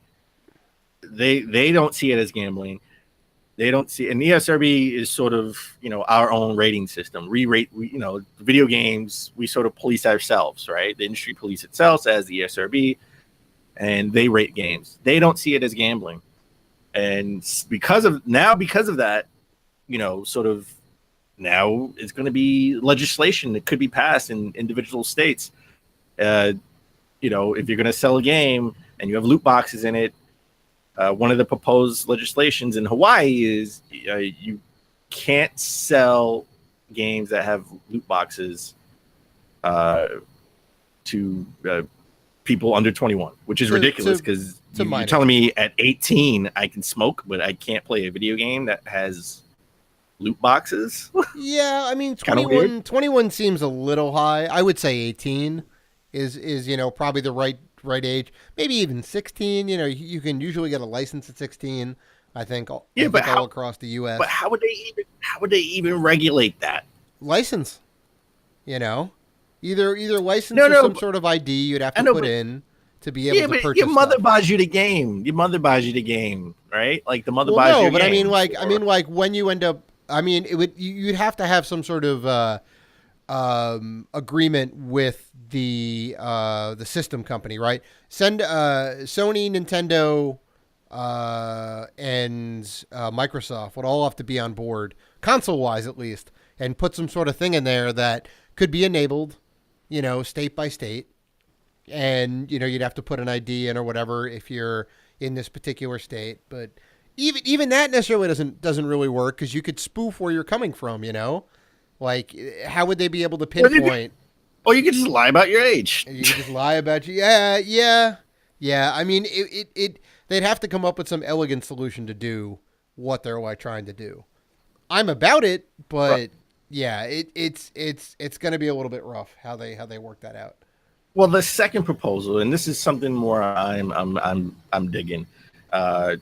they don't see it as gambling. They don't see, and the ESRB is sort of our own rating system. Video games, we sort of police ourselves, right? The industry police itself as the ESRB, and they rate games. They don't see it as gambling. And because of that, sort of now it's going to be legislation that could be passed in individual states. If you're going to sell a game and you have loot boxes in it, one of the proposed legislations in Hawaii is you can't sell games that have loot boxes to people under 21, which is ridiculous because you're telling me at 18 I can smoke, but I can't play a video game that has loot boxes.
Yeah, 21 seems a little high. I would say 18 is probably the right age. Maybe even 16. You can usually get a license at 16. I think. All across the U.S.
But how would they even regulate that
license? Either license or some sort of ID you'd have to put in to be able to purchase.
Your mother buys you the game. Your mother buys you the game, right? Like the mother buys you.
No, but I mean, like when you end up I mean, you'd have to have some sort of agreement with the system company, right? Send Sony, Nintendo, and Microsoft would all have to be on board, console-wise at least, and put some sort of thing in there that could be enabled, state by state. And, you'd have to put an ID in or whatever if you're in this particular state. But even that necessarily doesn't really work, because you could spoof where you're coming from, Like, how would they be able to pinpoint?
Or you could just lie about your age.
You could just lie about you. Yeah. I mean, they'd have to come up with some elegant solution to do what they're like trying to do. I'm about it, but yeah, it's going to be a little bit rough how they work that out.
Well, the second proposal, and this is something more I'm digging. The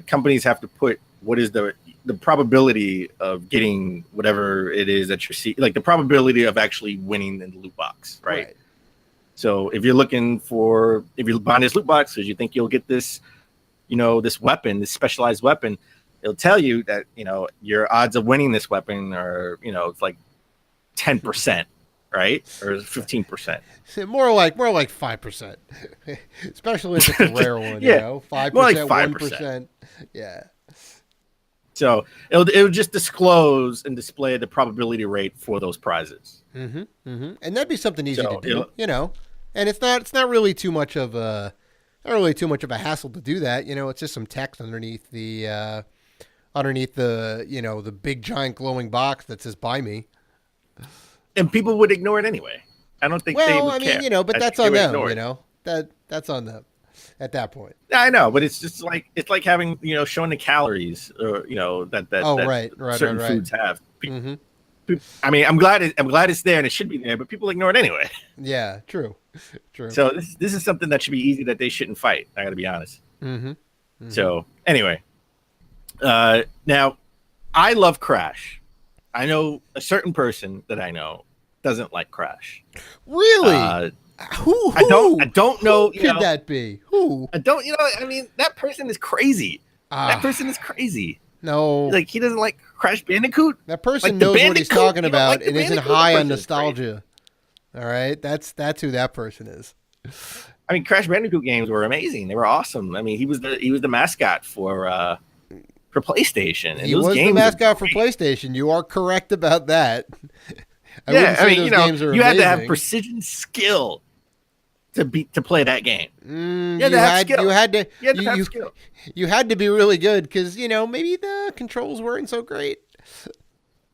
companies have to put what is the probability of getting whatever it is that you're seeing, like the probability of actually winning in the loot box, right? So if you're buying this loot box because you think you'll get this, this weapon, this specialized weapon, it'll tell you that, your odds of winning this weapon are, it's like 10%, right? Or 15%.
More like 5%, especially if it's a rare one, 5%,
more like
1%. Yeah.
So it'll just disclose and display the probability rate for those prizes.
And that'd be something easy to do, And it's not really too much of a hassle to do that. It's just some text underneath the the big giant glowing box that says "Buy me."
And people would ignore it anyway. I don't think they would care.
But that's on them. That's on them at that point.
I know, but it's just like having showing the calories or that certain foods have. I mean, I'm glad it's there and it should be there, but people ignore it anyway.
Yeah, true.
So this is something that should be easy, that they shouldn't fight. I got to be honest. So anyway, now I love Crash. I know a certain person that I know doesn't like Crash.
Really? Who?
I don't know.
Who could that be? Who?
I don't. I mean, that person is crazy. That person is crazy.
No,
like he doesn't like Crash Bandicoot.
That person knows what he's talking about and isn't high on nostalgia. All right, that's who that person is.
I mean, Crash Bandicoot games were amazing. They were awesome. I mean, he was the mascot for PlayStation. And
he was the mascot for PlayStation. You are correct about that.
I mean, you had to have precision skill to play that game.
You had to be really good because maybe the controls weren't so great.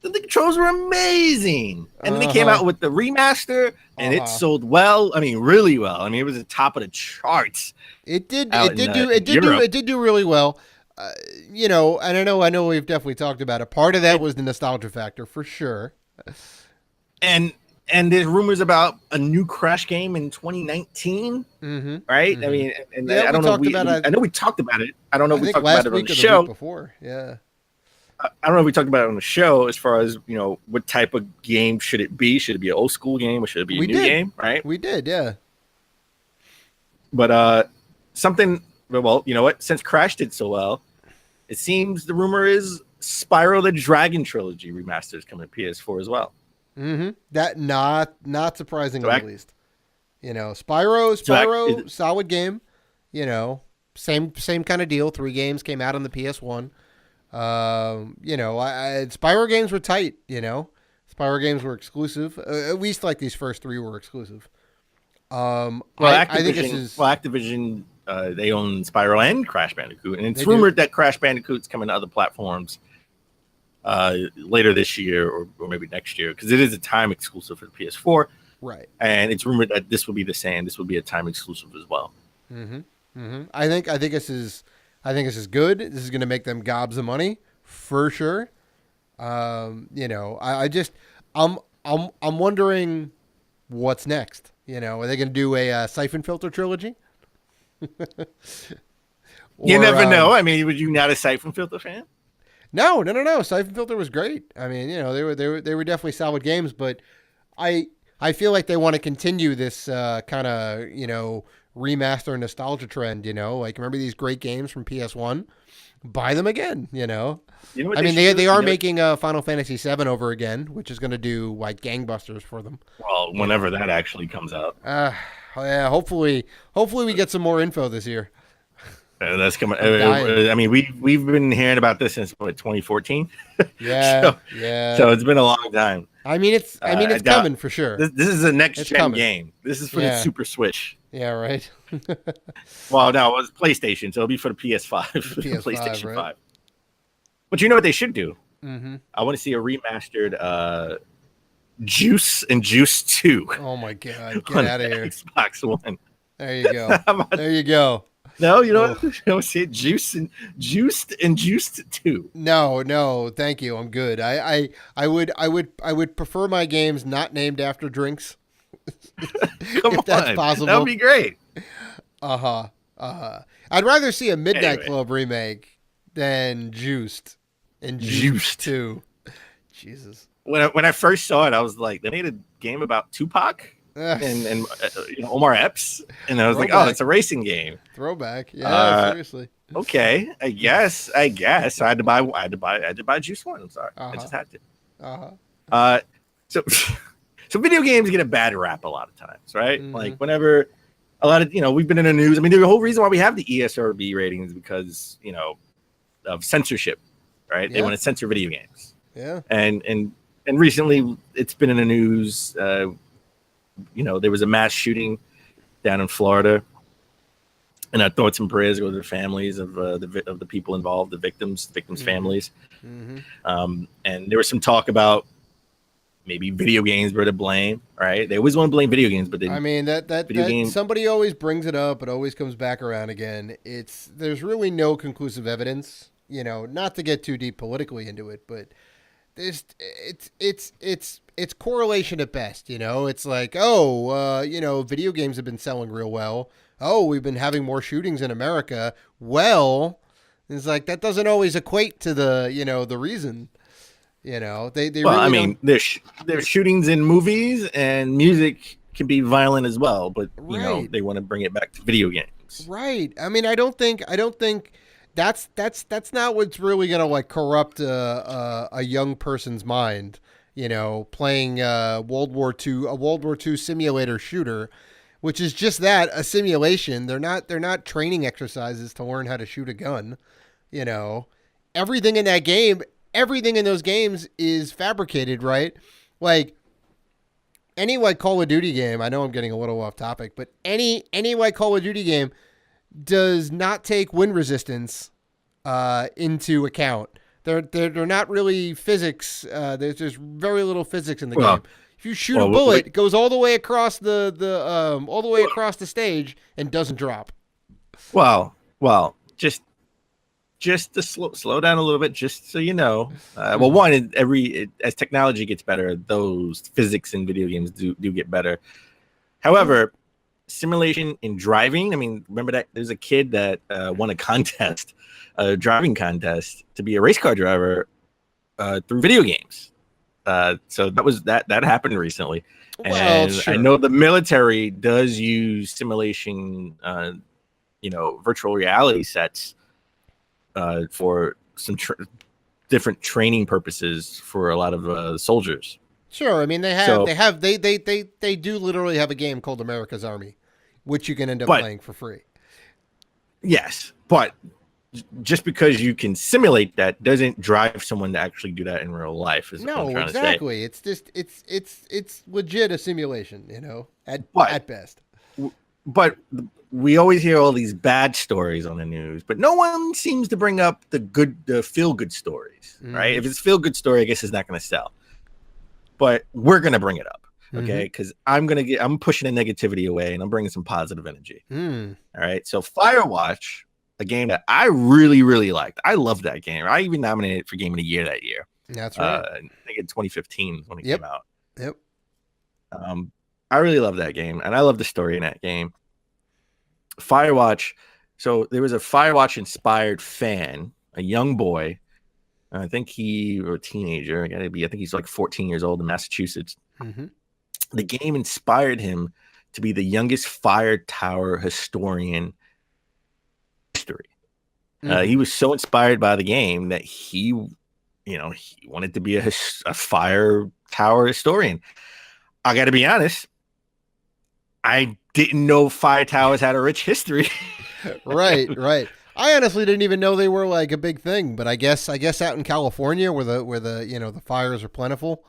The controls were amazing, and then they came out with the remaster, and it sold well. I mean, really well. I mean, it was at the top of the charts.
It did do really well. And I know we've definitely talked about it. Part of that was the nostalgia factor for sure.
And there's rumors about a new Crash game in 2019, right? I mean, and I don't know. I know we talked about it. I don't know if we talked about it on the show
before. Yeah.
I don't know if we talked about it on the show as far as what type of game should it be? Should it be an old school game or should it be a new game? Right?
We did, yeah.
But something. Well, you know what? Since Crash did so well, it seems the rumor is Spyro the Dragon trilogy remaster is coming to PS4 as well.
That not surprising at least. Spyro, solid game. Same kind of deal. 3 games came out on the PS1. Spyro games were tight. Spyro games were exclusive. At least like these first 3 were exclusive.
Activision. They own Spyro and Crash Bandicoot, and it's rumored that Crash Bandicoot's coming to other platforms later this year or maybe next year, because it is a time exclusive for the PS4,
right?
And it's rumored that this will be the same. This will be a time exclusive as well.
I think this is good. This is going to make them gobs of money for sure. I'm wondering what's next. Are they going to do a Siphon Filter trilogy?
You never know. I mean, were you not a Siphon Filter fan?
No. Siphon Filter was great. I mean, they were definitely solid games, but I feel like they want to continue this kind of remaster nostalgia trend. Like remember these great games from PS1? Buy them again.
You know what
I mean,
should do?
they are making Final Fantasy VII over again, which is going to do like gangbusters for them.
Well, whenever that actually comes out.
Yeah, hopefully we get some more info this year.
That's coming. I mean, we've been hearing about this since 2014.
Yeah,
So it's been a long time.
I mean, it's coming for sure.
This is a next gen game. This is for the Super Switch.
Yeah, right.
Well, no, it was PlayStation, so it'll be for the PS5, PlayStation
right?
5. But you know what they should do?
Mm-hmm.
I want to see a remastered Juice and Juice 2.
Oh my god, get out of here!
Xbox One.
There you go. There you go.
No, you know what? I see it. Juiced and Juiced 2.
No, thank you. I'm good. I would prefer my games not named after drinks.
Come on,
that's possible.
That would be great.
I'd rather see a Midnight Club remake than Juiced and Juiced 2. Jesus.
When I first saw it, I was like, they made a game about Tupac and Omar Epps, and I was like, oh, it's a racing game.
Throwback. Yeah, seriously.
Okay, I guess. I had to buy Juice 1. I'm sorry, I just had to. So video games get a bad rap a lot of times, right?
Mm-hmm.
Like whenever a lot of we've been in the news. I mean, the whole reason why we have the ESRB ratings is because of censorship, right?
Yeah.
They want to censor video games.
Yeah.
And recently it's been in the news. There was a mass shooting down in Florida, and our thoughts and prayers go to the families of the people involved, the victims'
mm-hmm.
families.
Mm-hmm.
And there was some talk about maybe video games were to blame, right? They always want to blame video games, but
I mean that somebody always brings it up. It always comes back around again. There's really no conclusive evidence. Not to get too deep politically into it, but it's correlation at best. It's like, video games have been selling real well. Oh, we've been having more shootings in America. Well, it's like that doesn't always equate to the reason. They really
I mean, there's shootings in movies, and music can be violent as well, but they want to bring it back to video games.
Right. I mean, I don't think that's not what's really gonna corrupt a young person's mind. Playing World War II simulator shooter, which is just that, a simulation. They're not training exercises to learn how to shoot a gun. Everything in that game. Everything in those games is fabricated, right? Like any Call of Duty game, I know I'm getting a little off topic, but any Call of Duty game does not take wind resistance into account. They're not really physics. There's very little physics in the game. If you shoot a bullet, it goes all the way across across the stage and doesn't drop.
Well, just to slow down a little bit, just so you know. As technology gets better, those physics in video games do get better. However, simulation in driving. I mean, remember that there's a kid that won a driving contest to be a race car driver through video games. So that happened recently, and sure. I know the military does use simulation, virtual reality sets. For some different training purposes for a lot of soldiers.
Sure, I mean they do literally have a game called America's Army, which you can end up playing for free. Yes,
but just because you can simulate that doesn't drive someone to actually do that in real life.
No, exactly. It's just it's legit a simulation, at best.
But we always hear all these bad stories on the news, but no one seems to bring up the feel-good stories, right? If it's a feel-good story, I guess it's not going to sell. But we're going to bring it up, okay? Because I'm pushing the negativity away, and I'm bringing some positive energy. All right? So Firewatch, a game that I really, really liked. I loved that game. I even nominated it for Game of the Year that year.
That's right.
I think in 2015 when it came out.
Yep.
I really love that game, and I love the story in that game. Firewatch. So there was a Firewatch-inspired fan, a young boy. I think a teenager. I think he's like 14 years old in Massachusetts. The game inspired him to be the youngest fire tower historian in history. He was so inspired by the game that he wanted to be a fire tower historian. I got to be honest, I didn't know fire towers had a rich history.
Right. I honestly didn't even know they were like a big thing, but I guess out in California where the fires are plentiful.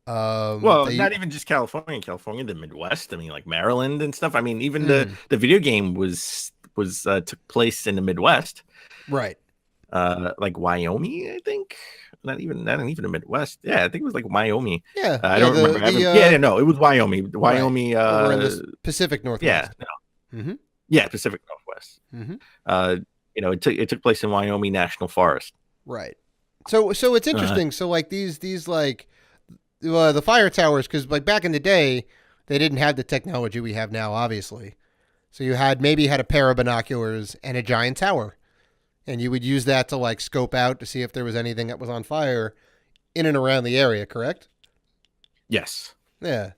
Well, not even just California, the Midwest. I mean, like Maryland and stuff. I mean, even the video game was took place in the Midwest.
Right.
Like Wyoming, I think. Not even the Midwest. Yeah, I think it was like Wyoming.
Yeah,
I don't remember. No, it was Wyoming. Wyoming.
Right. Over in the Pacific Northwest.
Yeah. No. Yeah, Pacific Northwest. It took place in Wyoming National Forest.
Right. So it's interesting. So like these like the fire towers, because like back in the day, they didn't have the technology we have now, obviously. So you had a pair of binoculars and a giant tower. And you would use that to like scope out to see if there was anything that was on fire in and around the area, correct?
Yes.
Yeah.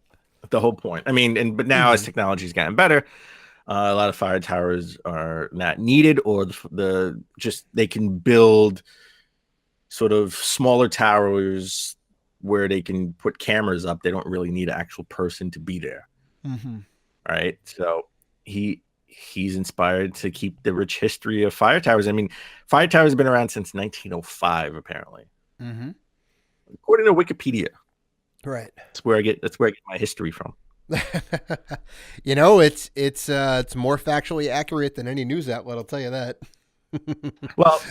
The whole point. I mean, but now as technology's gotten better, a lot of fire towers are not needed, or they can build sort of smaller towers where they can put cameras up. They don't really need an actual person to be there. Right. So he's inspired to keep the rich history of fire towers. I mean, fire towers have been around since 1905, apparently. According to Wikipedia.
Right.
That's where I get my history from.
It's more factually accurate than any news outlet, I'll tell you that.
Well,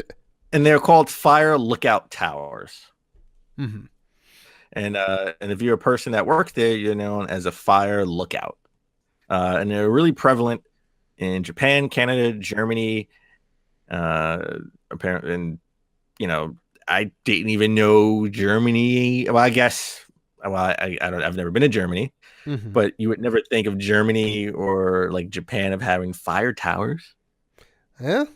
and they're called fire lookout towers. And if you're a person that works there, you're known as a fire lookout. And they're really prevalent in Japan, Canada, Germany, apparently, and I didn't even know Germany. Well, I guess, I've never been to Germany, but you would never think of Germany or like Japan of having fire towers.
Yeah.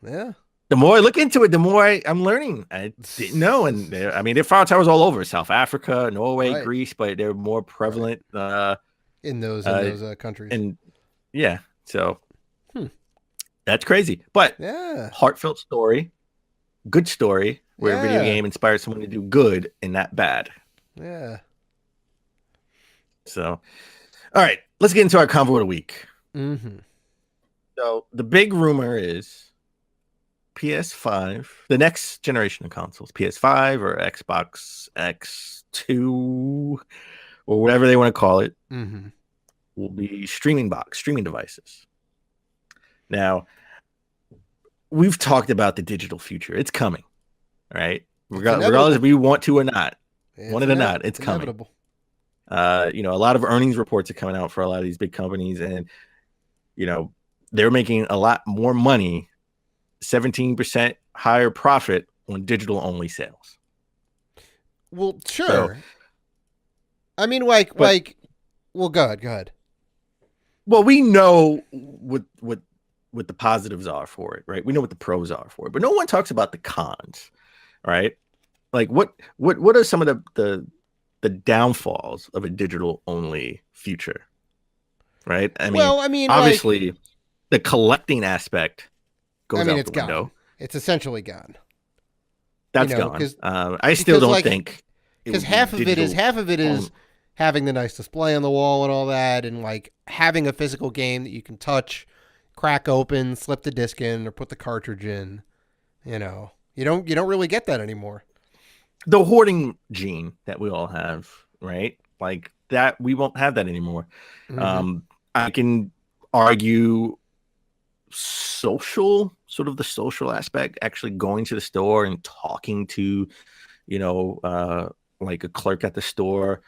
The more I look into it, the more I'm learning. I didn't know, and there are fire towers all over South Africa, Norway, Greece, but they're more prevalent
in those countries.
And yeah, so. That's crazy, but heartfelt story, good story, where a video game inspired someone to do good and not bad.
Yeah.
So, all right, let's get into our convo of the week. So the big rumor is PS5, the next generation of consoles, PS5 or Xbox X2 or whatever they want to call it, will be streaming devices. Now, we've talked about the digital future. It's coming, right? Regardless if we want to or not. It's coming. A lot of earnings reports are coming out for a lot of these big companies, and they're making a lot more money, 17% higher profit on digital only sales.
Well, sure. So, I mean, go ahead.
Well, we know what the positives are for it, right? We know what the pros are for it, but no one talks about the cons, right? Like what are some of the downfalls of a digital only future, right? I mean, obviously the collecting aspect goes out the window.
Gone. It's essentially gone.
That's gone. I still don't think,
because half of it is having the nice display on the wall and all that, and like having a physical game that you can touch, crack open, slip the disc in, or put the cartridge in. You don't really get that anymore.
The hoarding gene that we all have, right? Like that, we won't have that anymore. I can argue the social aspect, actually going to the store and talking to, like a clerk at the store,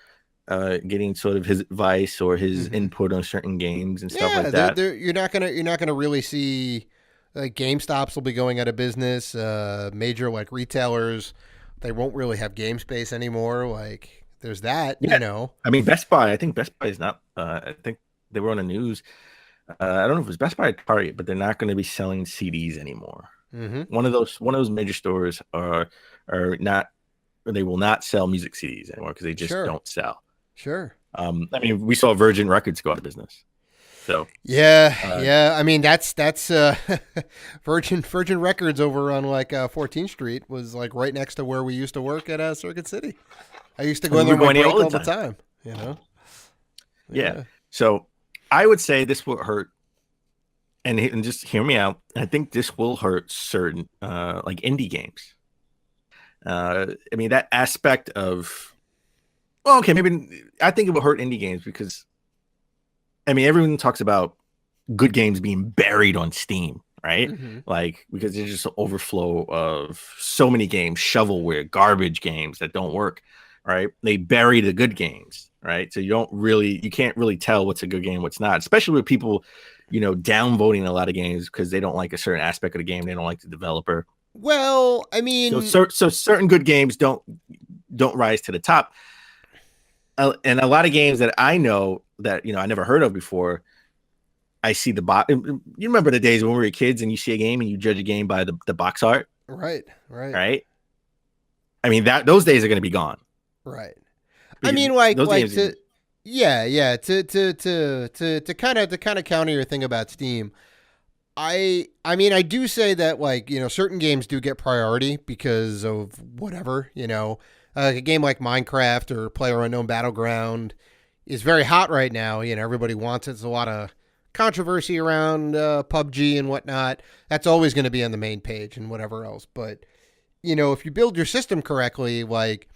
getting sort of his advice or his input on certain games and stuff like that.
You're not gonna really see, like, GameStops will be going out of business. Major like retailers, they won't really have game space anymore. Like there's that, I
mean, Best Buy. I think Best Buy is not. I think they were on the news. I don't know if it was Best Buy or Target, but they're not going to be selling CDs anymore. One of those major stores are not. They will not sell music CDs anymore because they just don't sell.
Sure.
I mean, we saw Virgin Records go out of business. So
yeah. I mean, that's Virgin Records over on like 14th Street was like right next to where we used to work at Circuit City. I used to go in there on my break all the time. You know.
Yeah. So I would say this will hurt, and just hear me out. I think this will hurt certain like indie games. I mean, that aspect of, well, okay, maybe I think it will hurt indie games because, I mean, everyone talks about good games being buried on Steam, right?
Mm-hmm.
Like, because there's just an overflow of so many games, shovelware, garbage games that don't work, right? They bury the good games, right? So you can't really tell what's a good game, what's not, especially with people, downvoting a lot of games because they don't like a certain aspect of the game. They don't like the developer.
Well, I mean,
so certain good games don't rise to the top, and a lot of games that I know that I never heard of before, I see the box. You remember the days when we were kids and you see a game and you judge a game by the box art,
right?
I mean those days are going to be gone,
right?
Because
I mean, like to kind of counter your thing about Steam. I mean, I do say that, like, certain games do get priority because of whatever, a game like Minecraft or PlayerUnknown Battleground is very hot right now. Everybody wants it. There's a lot of controversy around PUBG and whatnot. That's always going to be on the main page and whatever else. But, if you build your system correctly, like,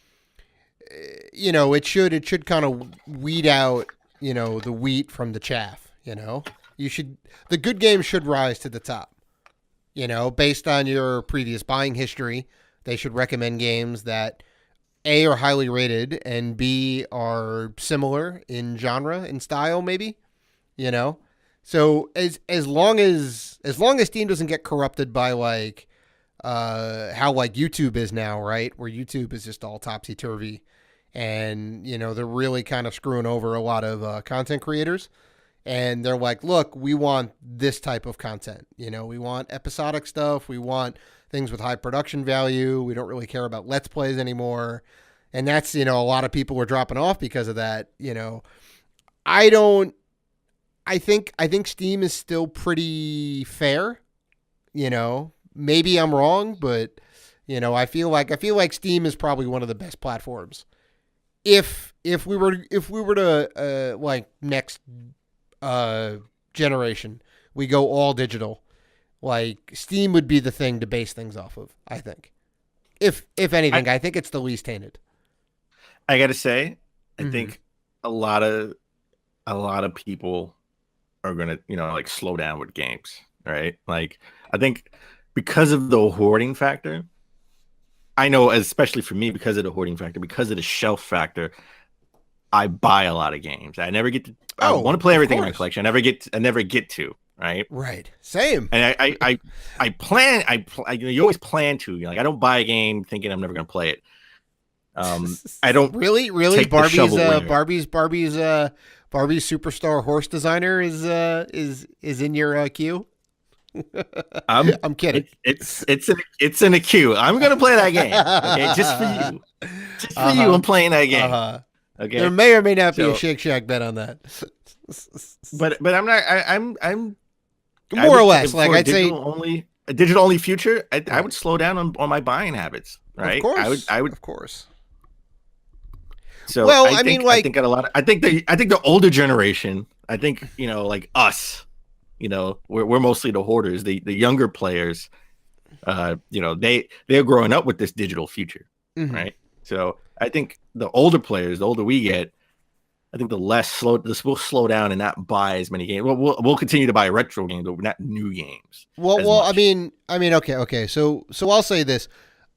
it should kind of weed out, the wheat from the chaff, the good games should rise to the top, based on your previous buying history. They should recommend games that A, are highly rated, and B, are similar in genre and style, maybe, so as long as Steam doesn't get corrupted by like, how like YouTube is now, right? Where YouTube is just all topsy-turvy and, they're really kind of screwing over a lot of content creators. And they're like, look, we want this type of content. We want episodic stuff. We want things with high production value. We don't really care about Let's Plays anymore. And that's, a lot of people were dropping off because of that. I think Steam is still pretty fair. Maybe I'm wrong, but, I feel like Steam is probably one of the best platforms. If we were to like next generation, we go all digital, like Steam would be the thing to base things off of. I think, if anything, I think it's the least tainted.
I gotta say, I think a lot of people are gonna like slow down with games, right? Like, I think because of the hoarding factor, I know, especially for me, because of the hoarding factor, because of the shelf factor, I buy a lot of games. I never get to. I want to play everything in my collection. I never get to. Right.
Right. Same.
And I plan. You always plan to. Like, I don't buy a game thinking I'm never going to play it. I don't
really. Barbie's superstar horse designer is in your queue. I'm kidding.
It's in a queue. I'm going to play that game. Okay, just for you. Just for you, I'm playing that game. Okay.
There may or may not be a Shake Shack bet on that.
But I'm not. I'm
more or less, like I'd say,
a digital only future. I would slow down on my buying habits. Right.
Of course.
I would.
Of course.
So well, I think the older generation. I think like us. We're mostly the hoarders. The younger players. They're growing up with this digital future. Mm-hmm. Right. So I think the older players, the older we get, I think this will slow down and not buy as many games. We'll continue to buy retro games, but not new games.
Well, I mean, okay. So I'll say this.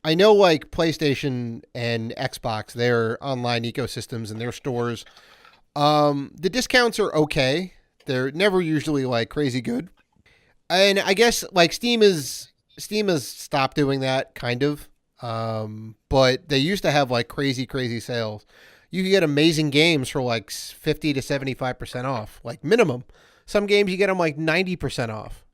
I know like PlayStation and Xbox, their online ecosystems and their stores, the discounts are okay. They're never usually like crazy good. And I guess like Steam has stopped doing that kind of. But they used to have like crazy sales. You could get amazing games for like 50 to 75% off, like minimum. Some games you get them like 90% off,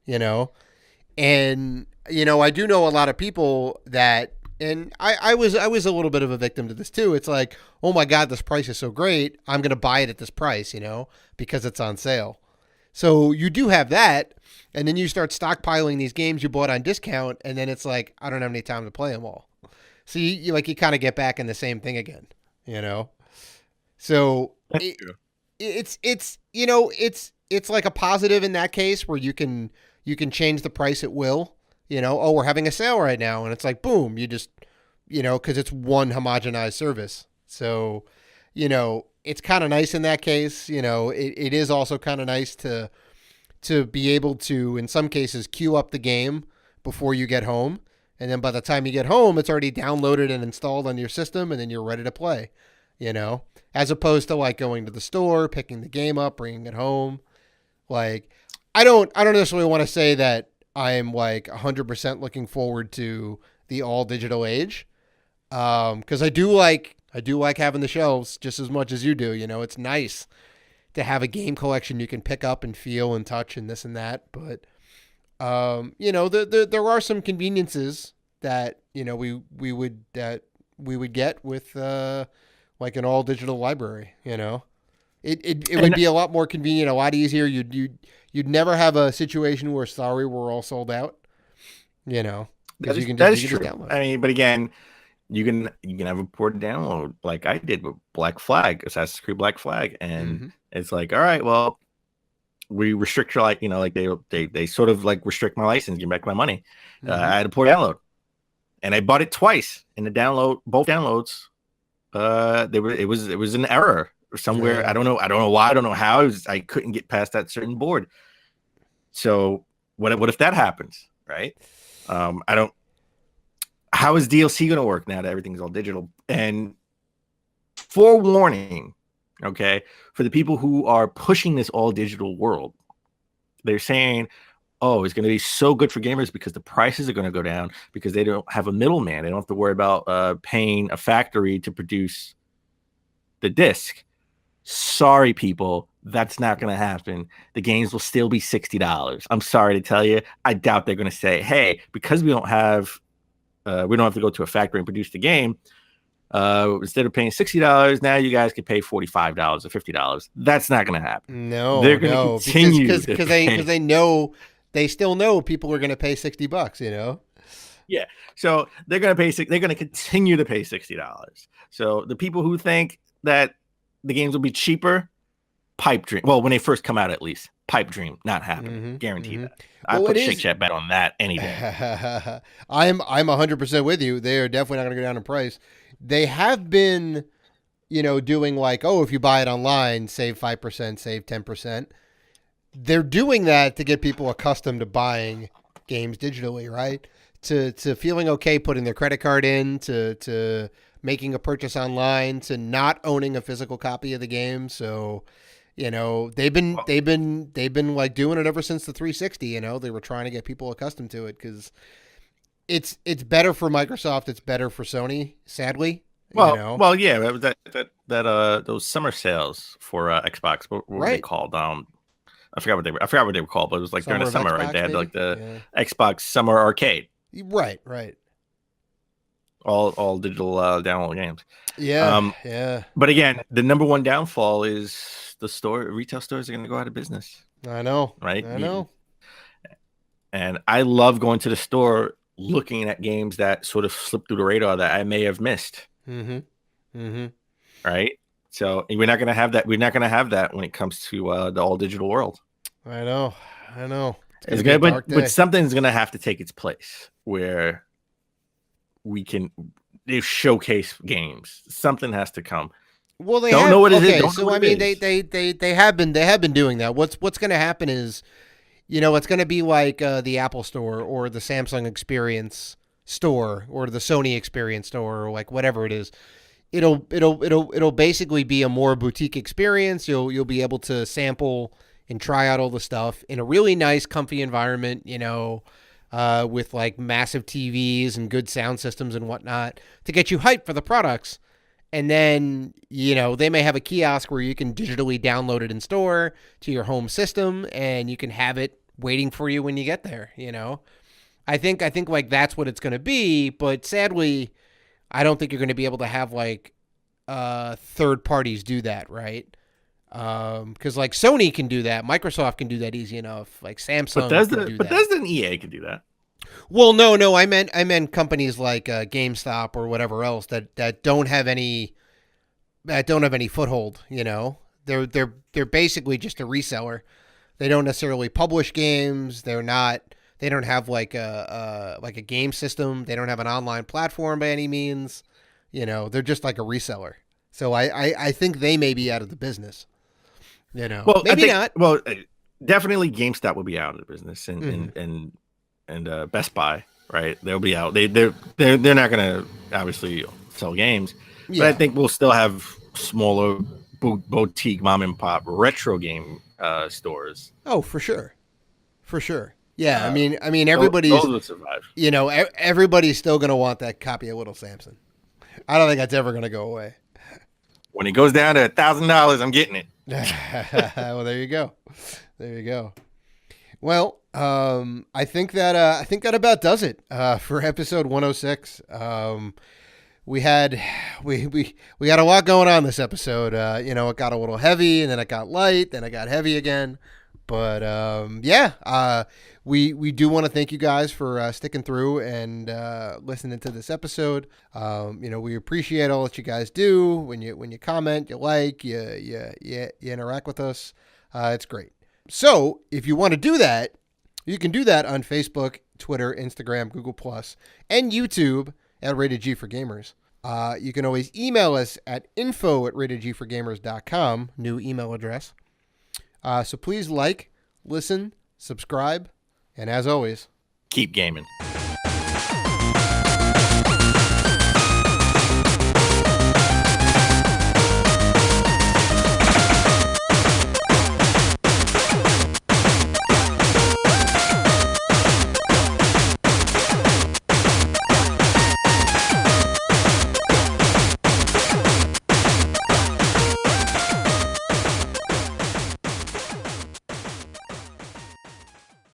and I do know a lot of people that, and I was a little bit of a victim to this too. It's like, oh my God, this price is so great. I'm going to buy it at this price, because it's on sale. So you do have that, and then you start stockpiling these games you bought on discount, and then it's like, I don't have any time to play them all. So you kind of get back in the same thing again, you know? So it's like a positive in that case where you can change the price at will, you know, oh, we're having a sale right now. And it's like, boom, you just, you know, cause it's one homogenized service. So, you know, it's kind of nice in that case. You know, it is also kind of nice to be able to, in some cases, queue up the game before you get home. And then by the time you get home, it's already downloaded and installed on your system, and then you're ready to play, you know, as opposed to like going to the store, picking the game up, bringing it home. Like, I don't necessarily want to say that I'm like 100% looking forward to the all digital age. Cause I do like having the shelves just as much as you do. You know, it's nice to have a game collection you can pick up and feel and touch and this and that. But, you know, there are some conveniences that, you know, we would get with, like an all digital library, you know, it would be a lot more convenient, a lot easier. You'd never have a situation where, sorry, we're all sold out, you know,
that is true. I mean, but again, you can have a port download like I did with Black Flag, Assassin's Creed Black Flag. And it's like, all right, well, we restrict your, like, you know, like they sort of like restrict my license, give back my money. I had a port download, and I bought it twice. In the both downloads, it was an error somewhere. I don't know why, I don't know how. I couldn't get past that certain board. So what if that happens, right? How is DLC going to work now that everything's all digital? And forewarning, okay, for the people who are pushing this all digital world, they're saying, oh, it's going to be so good for gamers because the prices are going to go down because they don't have a middleman. They don't have to worry about paying a factory to produce the disc. Sorry, people, that's not going to happen. The games will still be $60. I'm sorry to tell you. I doubt they're going to say, hey, because we don't have to go to a factory and produce the game. Instead of paying $60, now you guys can pay $45 or $50. That's not going to happen.
No,
they're going to continue
because they know, they still know people are going to pay $60. You know.
Yeah, so they're going to pay. They're going to continue to pay $60. So the people who think that the games will be cheaper, pipe dream. Well, when they first come out, at least pipe dream, not happen. Guarantee that. I put Shake Shack bet on that any day.
I'm 100% with you. They are definitely not going to go down in price. They have been, you know, doing like, oh, if you buy it online, save 5%, save 10%. They're doing that to get people accustomed to buying games digitally, right? To feeling okay putting their credit card in, to making a purchase online, to not owning a physical copy of the game. So, you know, they've been like doing it ever since the 360. You know, they were trying to get people accustomed to it because it's better for Microsoft. It's better for Sony. Sadly,
well, yeah. That those summer sales for Xbox. What were they called? I forgot what they were called, but it was like during the summer, Xbox, right? They had like the Xbox Summer Arcade.
Right.
All digital download games.
Yeah.
But again, the number one downfall is retail stores are going to go out of business.
I know.
Right?
I know.
And I love going to the store looking at games that sort of slip through the radar that I may have missed. Right? So we're not going to have that. We're not going to have that when it comes to the all digital world.
I know.
It's gonna, but something's going to have to take its place where we can showcase games. Something has to come.
Well, they don't know what it is. So I mean, they have been doing that. What's going to happen is, you know, it's going to be like the Apple Store or the Samsung Experience Store or the Sony Experience Store or like whatever it is. It'll basically be a more boutique experience. You'll be able to sample and try out all the stuff in a really nice, comfy environment, you know, with like massive TVs and good sound systems and whatnot to get you hyped for the products. And then, you know, they may have a kiosk where you can digitally download it in store to your home system and you can have it waiting for you when you get there, you know. I think like that's what it's going to be, but sadly, I don't think you're going to be able to have like third parties do that, right? Because like Sony can do that, Microsoft can do that easy enough. Like Samsung can do that.
Bethesda and EA can do that.
Well, no, I meant companies like GameStop or whatever else that don't have any foothold. You know, they're basically just a reseller. They don't necessarily publish games. They don't have like a game system. They don't have an online platform by any means. You know, they're just like a reseller. So I think they may be out of the business. You know,
well,
maybe not.
Well, definitely GameStop will be out of the business, and Best Buy, right? They'll be out. They're not going to obviously sell games, but I think we'll still have smaller boutique mom and pop retro game stores.
Oh, for sure. Yeah, I mean, everybody's
those will survive.
You know, everybody's still going to want that copy of Little Samson. I don't think that's ever going to go away.
When it goes down to $1,000, I'm getting it.
Well, there you go. Well, I think that about does it for episode 106. We had a lot going on this episode. You know, it got a little heavy, and then it got light, then it got heavy again. But we do want to thank you guys for sticking through and listening to this episode. You know, we appreciate all that you guys do when you comment, you like, you interact with us. It's great. So if you want to do that, you can do that on Facebook, Twitter, Instagram, Google+, and YouTube at Rated G for Gamers. You can always email us at info@ratedgforgamers.com, new email address. So please like, listen, subscribe, and as always,
keep gaming.